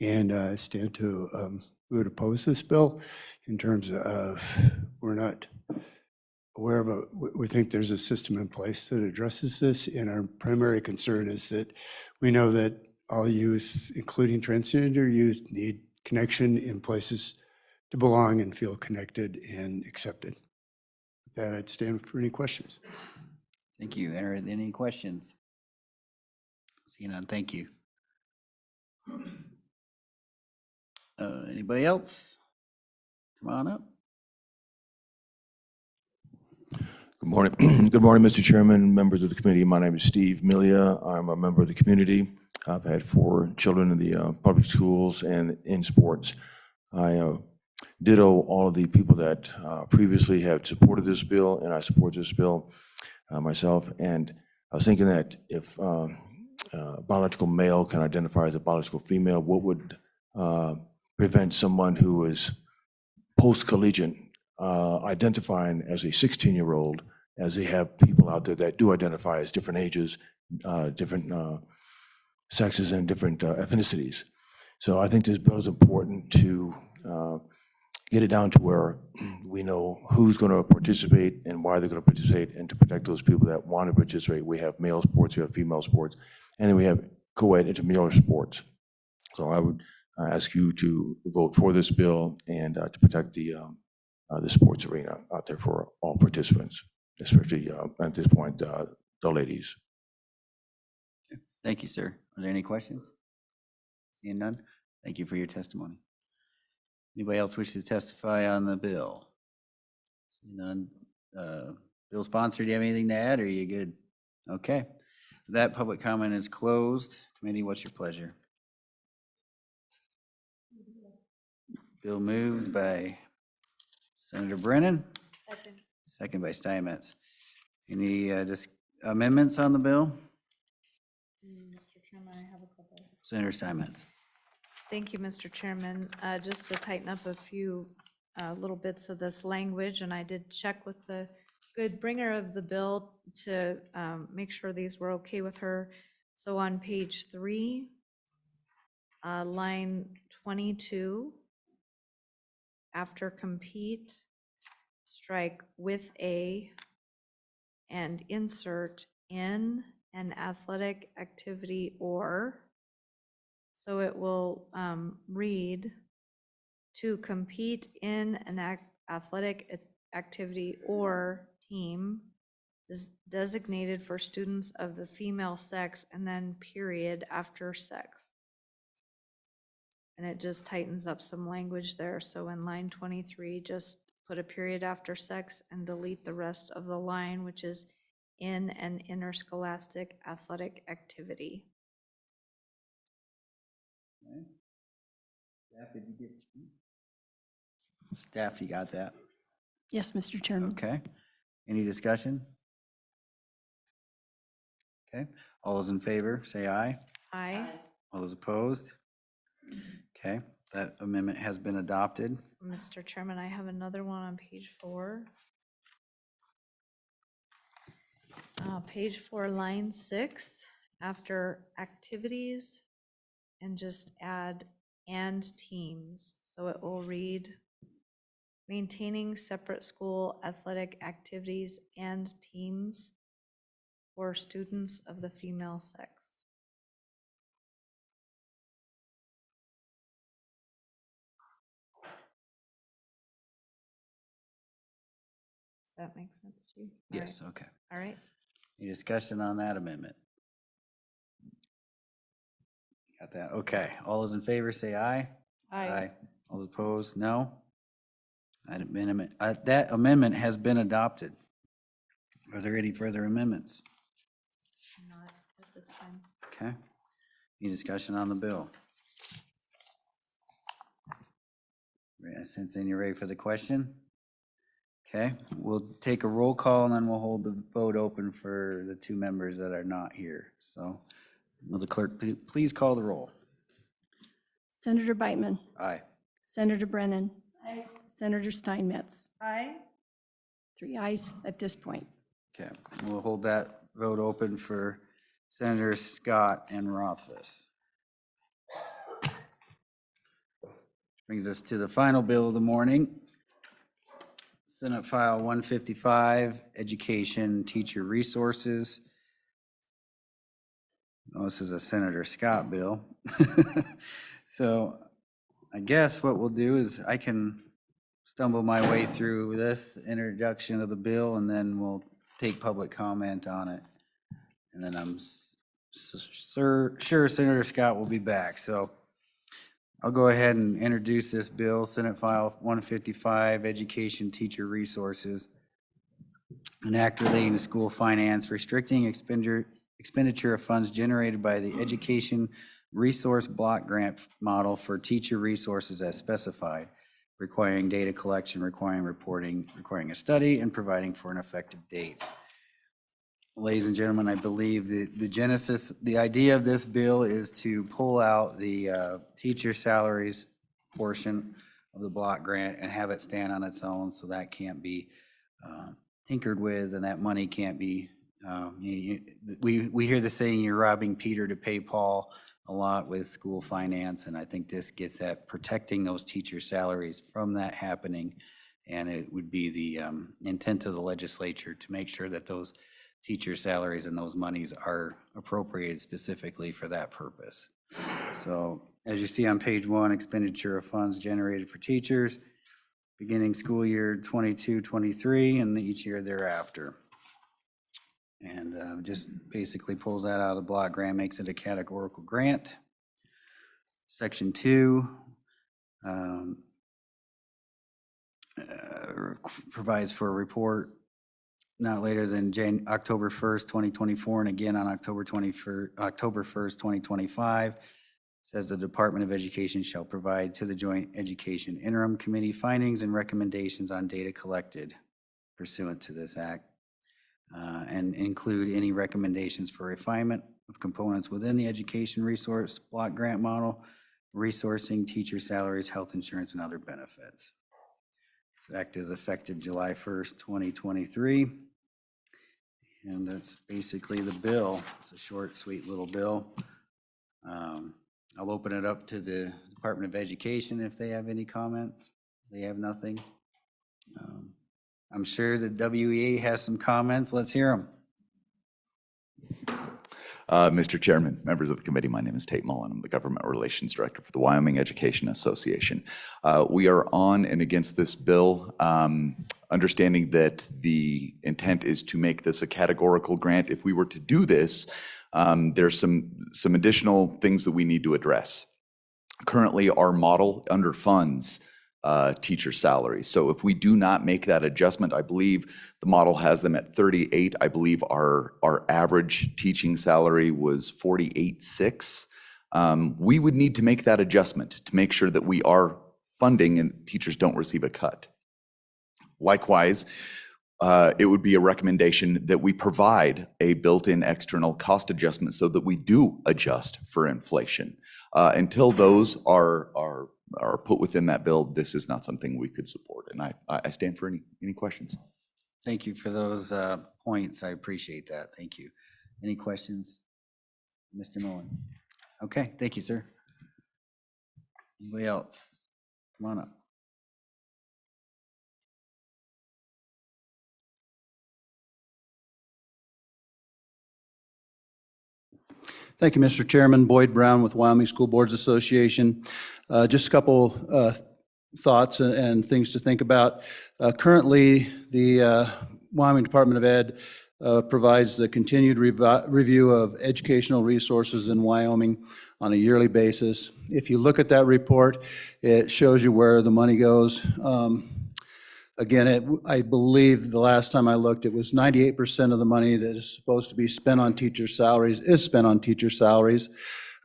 [SPEAKER 16] and I stand to we would oppose this bill in terms of we're not aware of we think there's a system in place that addresses this, and our primary concern is that we know that all youth, including transgender youth, need connection in places to belong and feel connected and accepted. With that, I'd stand for any questions.
[SPEAKER 2] Thank you. Any questions? Seeing none, thank you. Anybody else? Come on up.
[SPEAKER 17] Good morning. Good morning, Mr. Chairman, members of the committee. My name is Steve Milia. I'm a member of the community. I've had 4 children in the public schools and in sports. I ditto all of the people that previously have supported this bill, and I support this bill myself. And I was thinking that if biological male can identify as a biological female, what would prevent someone who is post-collegiate identifying as a 16-year-old, as they have people out there that do identify as different ages, different sexes, and different ethnicities. So I think this bill is important to get it down to where we know who's going to participate and why they're going to participate, and to protect those people that want to participate. We have male sports, we have female sports, and then we have co-ed intramural sports. So I would ask you to vote for this bill and to protect the sports arena out there for all participants, especially at this point, the ladies.
[SPEAKER 2] Thank you, sir. Are there any questions? Seeing none, thank you for your testimony. Anybody else wish to testify on the bill? Seeing none. Bill sponsor, do you have anything to add, or are you good? Okay. That public comment is closed. Committee, what's your pleasure? Bill moved by Senator Brennan. Second by Steinmetz. Any amendments on the bill?
[SPEAKER 3] Mr. Chairman, I have a couple.
[SPEAKER 2] Senator Steinmetz.
[SPEAKER 3] Thank you, Mr. Chairman. Just to tighten up a few little bits of this language, and I did check with the good bringer of the bill to make sure these were okay with her. So on page 3, line 22, after compete, strike with a and insert in an athletic activity or. So it will read, to compete in an athletic activity or team is designated for students of the female sex, and then period after sex. And it just tightens up some language there. So in line 23, just put a period after sex and delete the rest of the line, which is in an interscholastic athletic activity.
[SPEAKER 2] Okay. Staff, did you get? Staff, you got that?
[SPEAKER 12] Yes, Mr. Chairman.
[SPEAKER 2] Okay. Any discussion? Okay. All those in favor, say aye.
[SPEAKER 3] Aye.
[SPEAKER 2] All those opposed? Okay, that amendment has been adopted.
[SPEAKER 3] Mr. Chairman, I have another one on page 4. Page 4, line 6, after activities, and just add and teams. So it will read, maintaining separate school athletic activities and teams for students of the female sex. Does that make sense to you? All
[SPEAKER 2] Yes,
[SPEAKER 3] right.
[SPEAKER 2] okay.
[SPEAKER 3] All right.
[SPEAKER 2] Any discussion on that amendment? Got that? Okay. All those in favor say aye.
[SPEAKER 3] Aye.
[SPEAKER 2] All those opposed, no. That amendment has been adopted. Are there any further amendments?
[SPEAKER 3] Not at this time.
[SPEAKER 2] Okay. Any discussion on the bill? Since then you're ready for the question? Okay, we'll take a roll call and then we'll hold the vote open for the 2 members that are not here. So will the clerk please call the roll?
[SPEAKER 12] Senator Beitman,
[SPEAKER 2] Aye.
[SPEAKER 12] Senator Brennan. Senator Steinmetz.
[SPEAKER 3] Aye.
[SPEAKER 12] 3 ayes at this point.
[SPEAKER 2] Okay, we'll hold that vote open for Senator Scott and Rothfuss. Brings us to the final bill of the morning. Senate File 155, Education Teacher Resources. Oh, this is a Senator Scott bill. So I guess what we'll do is I can stumble my way through this introduction of the bill, and then we'll take public comment on it. And then I'm sure Senator Scott will be back. So I'll go ahead and introduce this bill, Senate File 155, Education Teacher Resources. An act relating to school finance, restricting expenditure of funds generated by the Education Resource Block Grant model for teacher resources as specified, requiring data collection, requiring reporting, requiring a study, and providing for an effective date. Ladies and gentlemen, I believe the idea of this bill is to pull out the teacher salaries portion of the block grant and have it stand on its own, so that can't be tinkered with, and that money can't be, we hear the saying, you're robbing Peter to pay Paul a lot with school finance, and I think this gets at protecting those teacher salaries from that happening, and it would be the intent of the legislature to make sure that those teacher salaries and those monies are appropriated specifically for that purpose. So as you see on page 1, expenditure of funds generated for teachers, beginning school year 22-23 and each year thereafter. And just basically pulls that out of the block grant, makes it a categorical grant. Section 2 provides for a report not later than October 1st, 2024, and again on October 1st, 2025. Says the Department of Education shall provide to the Joint Education Interim Committee findings and recommendations on data collected pursuant to this act, and include any recommendations for refinement of components within the education resource block grant model, resourcing teacher salaries, health insurance, and other benefits. This act is effective July 1st, 2023. And that's basically the bill. It's a short, sweet little bill. I'll open it up to the Department of Education if they have any comments. They have nothing. I'm sure the WEA has some comments. Let's hear them.
[SPEAKER 6] Mr. Chairman, members of the committee, my name is Tate Mullen. I'm the Government Relations Director for the Wyoming Education Association. We are on and against this bill, understanding that the intent is to make this a categorical grant. If we were to do this, there's some additional things that we need to address. Currently, our model underfunds teacher salaries. So if we do not make that adjustment, I believe the model has them at 38. I believe our average teaching salary was 48.6. We would need to make that adjustment to make sure that we are funding and teachers don't receive a cut. Likewise, it would be a recommendation that we provide a built-in external cost adjustment so that we do adjust for inflation. Until those are put within that bill, this is not something we could support. And I stand for any questions.
[SPEAKER 2] Thank you for those points. I appreciate that. Thank you. Any questions? Mr. Mullen? Okay, thank you, sir. Anybody else? Come on up.
[SPEAKER 18] Thank you, Mr. Chairman. Boyd Brown with Wyoming School Boards Association. Just a couple thoughts and things to think about. Currently, the Wyoming Department of Ed provides the continued review of educational resources in Wyoming on a yearly basis. If you look at that report, it shows you where the money goes. Again, I believe the last time I looked, it was 98% of the money that is supposed to be spent on teacher salaries is spent on teacher salaries.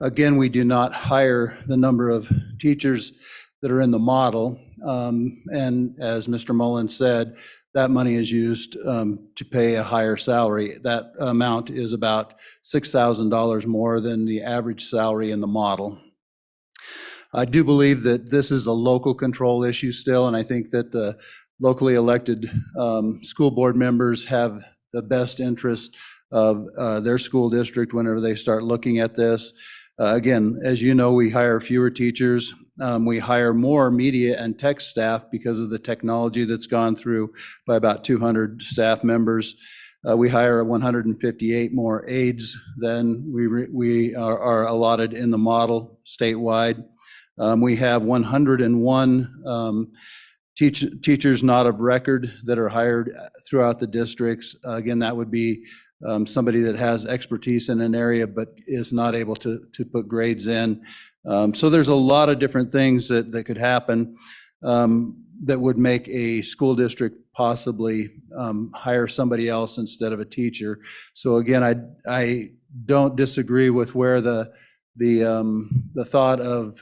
[SPEAKER 18] Again, we do not hire the number of teachers that are in the model. And as Mr. Mullen said, that money is used to pay a higher salary. That amount is about $6,000 more than the average salary in the model. I do believe that this is a local control issue still, and I think that the locally elected school board members have the best interest of their school district whenever they start looking at this. Again, as you know, we hire fewer teachers. We hire more media and tech staff because of the technology that's gone through by about 200 staff members. We hire 158 more aides than we are allotted in the model statewide. We have 101 teachers not of record that are hired throughout the districts. Again, that would be somebody that has expertise in an area but is not able to put grades in. So there's a lot of different things that could happen that would make a school district possibly hire somebody else instead of a teacher. So again, I don't disagree with where the thought of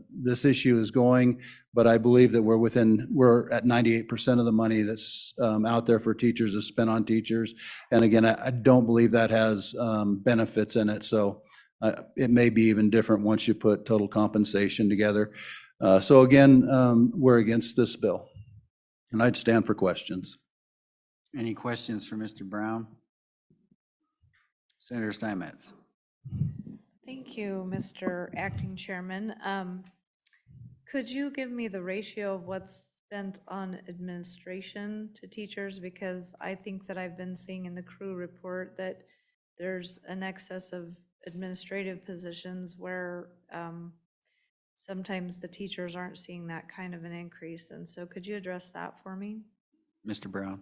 [SPEAKER 18] this issue is going, but I believe that we're at 98% of the money that's out there for teachers is spent on teachers. And again, I don't believe that has benefits in it. So it may be even different once you put total compensation together. So again, we're against this bill, and I'd stand for questions.
[SPEAKER 2] Any questions for Mr. Brown? Senator Steinmetz.
[SPEAKER 3] Thank you, Mr. Acting Chairman. Could you give me the ratio of what's spent on administration to teachers? Because I think that I've been seeing in the crew report that there's an excess of administrative positions where sometimes the teachers aren't seeing that kind of an increase. And so could you address that for me?
[SPEAKER 2] Mr. Brown.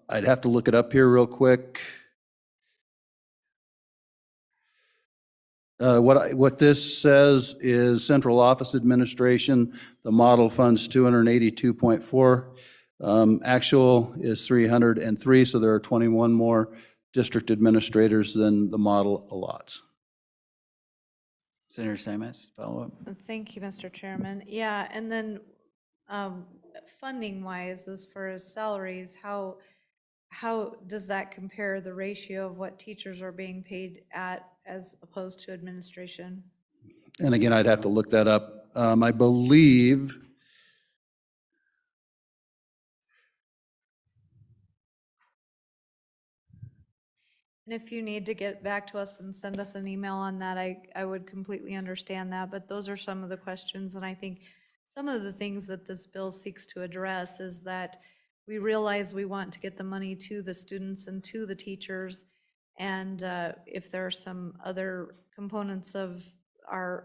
[SPEAKER 18] I'd have to look it up here real quick. What this says is central office administration, the model funds 282.4. Actual is 303, so there are 21 more district administrators than the model allots.
[SPEAKER 2] Senator Steinmetz, follow up.
[SPEAKER 3] Thank you, Mr. Chairman. Yeah, and then funding wise, as far as salaries, how does that compare the ratio of what teachers are being paid at as opposed to administration?
[SPEAKER 18] And again, I'd have to look that up. I believe
[SPEAKER 3] And if you need to get back to us and send us an email on that, I would completely understand that, but those are some of the questions, and I think some of the things that this bill seeks to address is that we realize we want to get the money to the students and to the teachers, and if there are some other components of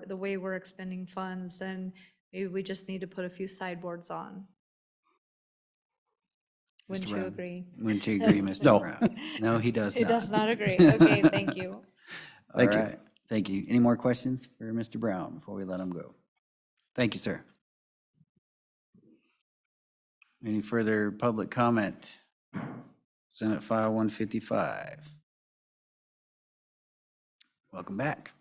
[SPEAKER 3] the way we're expending funds, then maybe we just need to put a few sideboards on. Wouldn't you
[SPEAKER 2] Brown.
[SPEAKER 3] agree?
[SPEAKER 2] Wouldn't you agree, Mr.
[SPEAKER 18] No.
[SPEAKER 2] Brown? No, he does
[SPEAKER 3] He
[SPEAKER 2] not.
[SPEAKER 3] does not agree. Okay, thank you.
[SPEAKER 2] All
[SPEAKER 18] Thank you.
[SPEAKER 2] right, thank you. Any more questions for Mr. Brown before we let him go? Thank you, sir. Any further public comment? Senate File 155. Welcome back.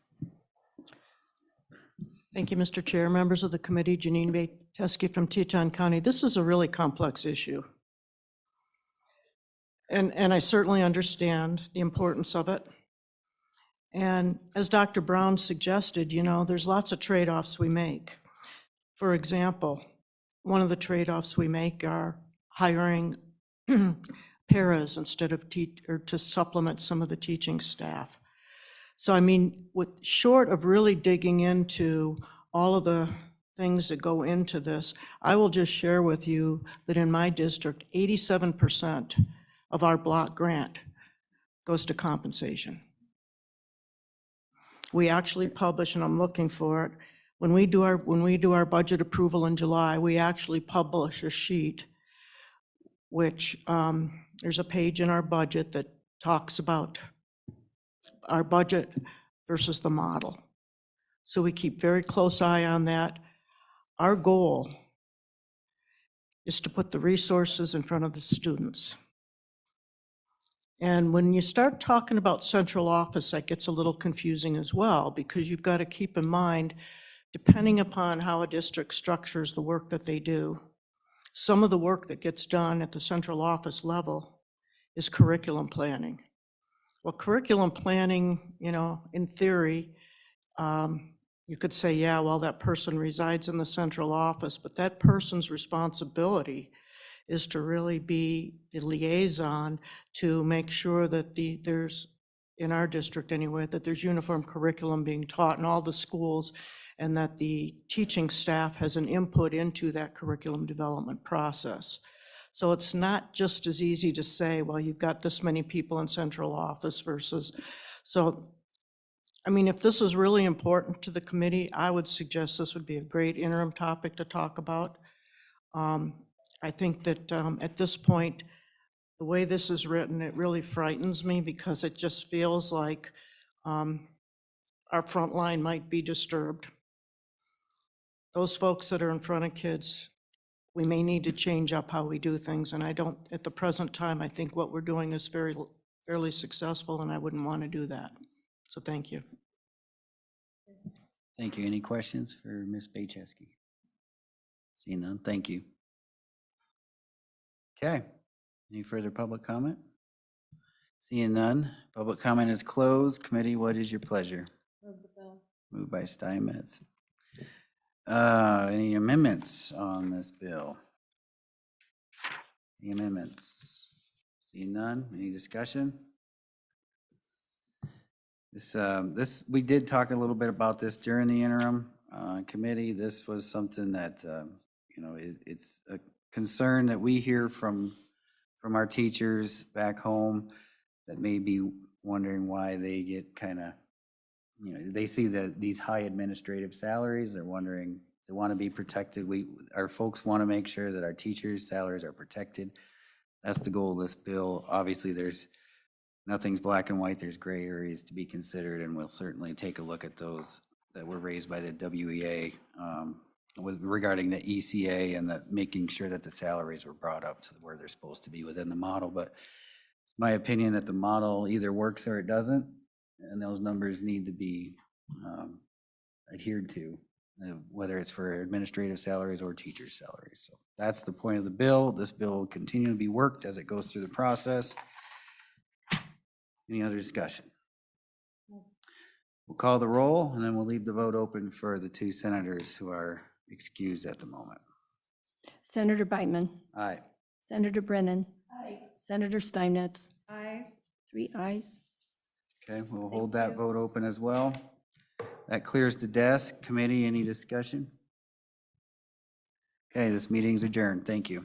[SPEAKER 15] Thank you, Mr. Chair, members of the committee, Janine Bay-Teske from Teton County. This is a really complex issue. And I certainly understand the importance of it. And as Dr. Brown suggested, you know, there's lots of trade-offs we make. For example, one of the trade-offs we make are hiring paras instead of or to supplement some of the teaching staff. So I mean, short of really digging into all of the things that go into this, I will just share with you that in my district, 87% of our block grant goes to compensation. We actually publish, and I'm looking for it, when we do our budget approval in July, we actually publish a sheet which there's a page in our budget that talks about our budget versus the model. So we keep very close eye on that. Our goal is to put the resources in front of the students. And when you start talking about central office, that gets a little confusing as well, because you've got to keep in mind, depending upon how a district structures the work that they do, some of the work that gets done at the central office level is curriculum planning. Well, curriculum planning, you know, in theory, you could say, yeah, well, that person resides in the central office, but that person's responsibility is to really be the liaison to make sure that there's, in our district anyway, that there's uniform curriculum being taught in all the schools, and that the teaching staff has an input into that curriculum development process. So it's not just as easy to say, well, you've got this many people in central office versus, so, I mean, if this is really important to the committee, I would suggest this would be a great interim topic to talk about. I think that at this point, the way this is written, it really frightens me, because it just feels like our front line might be disturbed. Those folks that are in front of kids, we may need to change up how we do things, and I don't, at the present time, I think what we're doing is fairly successful, and I wouldn't want to do that. So thank you.
[SPEAKER 2] Thank you. Any questions for Ms. Bay-Teske? Seeing none, thank you. Okay, any further public comment? Seeing none, public comment is closed. Committee, what is your pleasure?
[SPEAKER 3] Move the bill.
[SPEAKER 2] Moved by Steinmetz. Any amendments on this bill? Any amendments? Seeing none, any discussion? We did talk a little bit about this during the interim committee. This was something that, you know, it's a concern that we hear from our teachers back home that may be wondering why they get kind of, you know, they see these high administrative salaries. They're wondering, they want to be protected. Our folks want to make sure that our teachers' salaries are protected. That's the goal of this bill. Obviously, nothing's black and white. There's gray areas to be considered, and we'll certainly take a look at those that were raised by the WEA regarding the ECA and making sure that the salaries were brought up to where they're supposed to be within the model. But it's my opinion that the model either works or it doesn't, and those numbers need to be adhered to, whether it's for administrative salaries or teachers' salaries. So that's the point of the bill. This bill will continue to be worked as it goes through the process. Any other discussion? We'll call the roll, and then we'll leave the vote open for the two senators who are excused at the moment.
[SPEAKER 12] Senator Beitman.
[SPEAKER 2] Aye.
[SPEAKER 12] Senator Brennan.
[SPEAKER 3] Aye.
[SPEAKER 12] Senator Steinmetz.
[SPEAKER 3] Aye.
[SPEAKER 12] 3 ayes.
[SPEAKER 2] Okay, we'll hold that vote open as well. That clears the desk. Committee, any discussion? Okay, this meeting's adjourned. Thank you.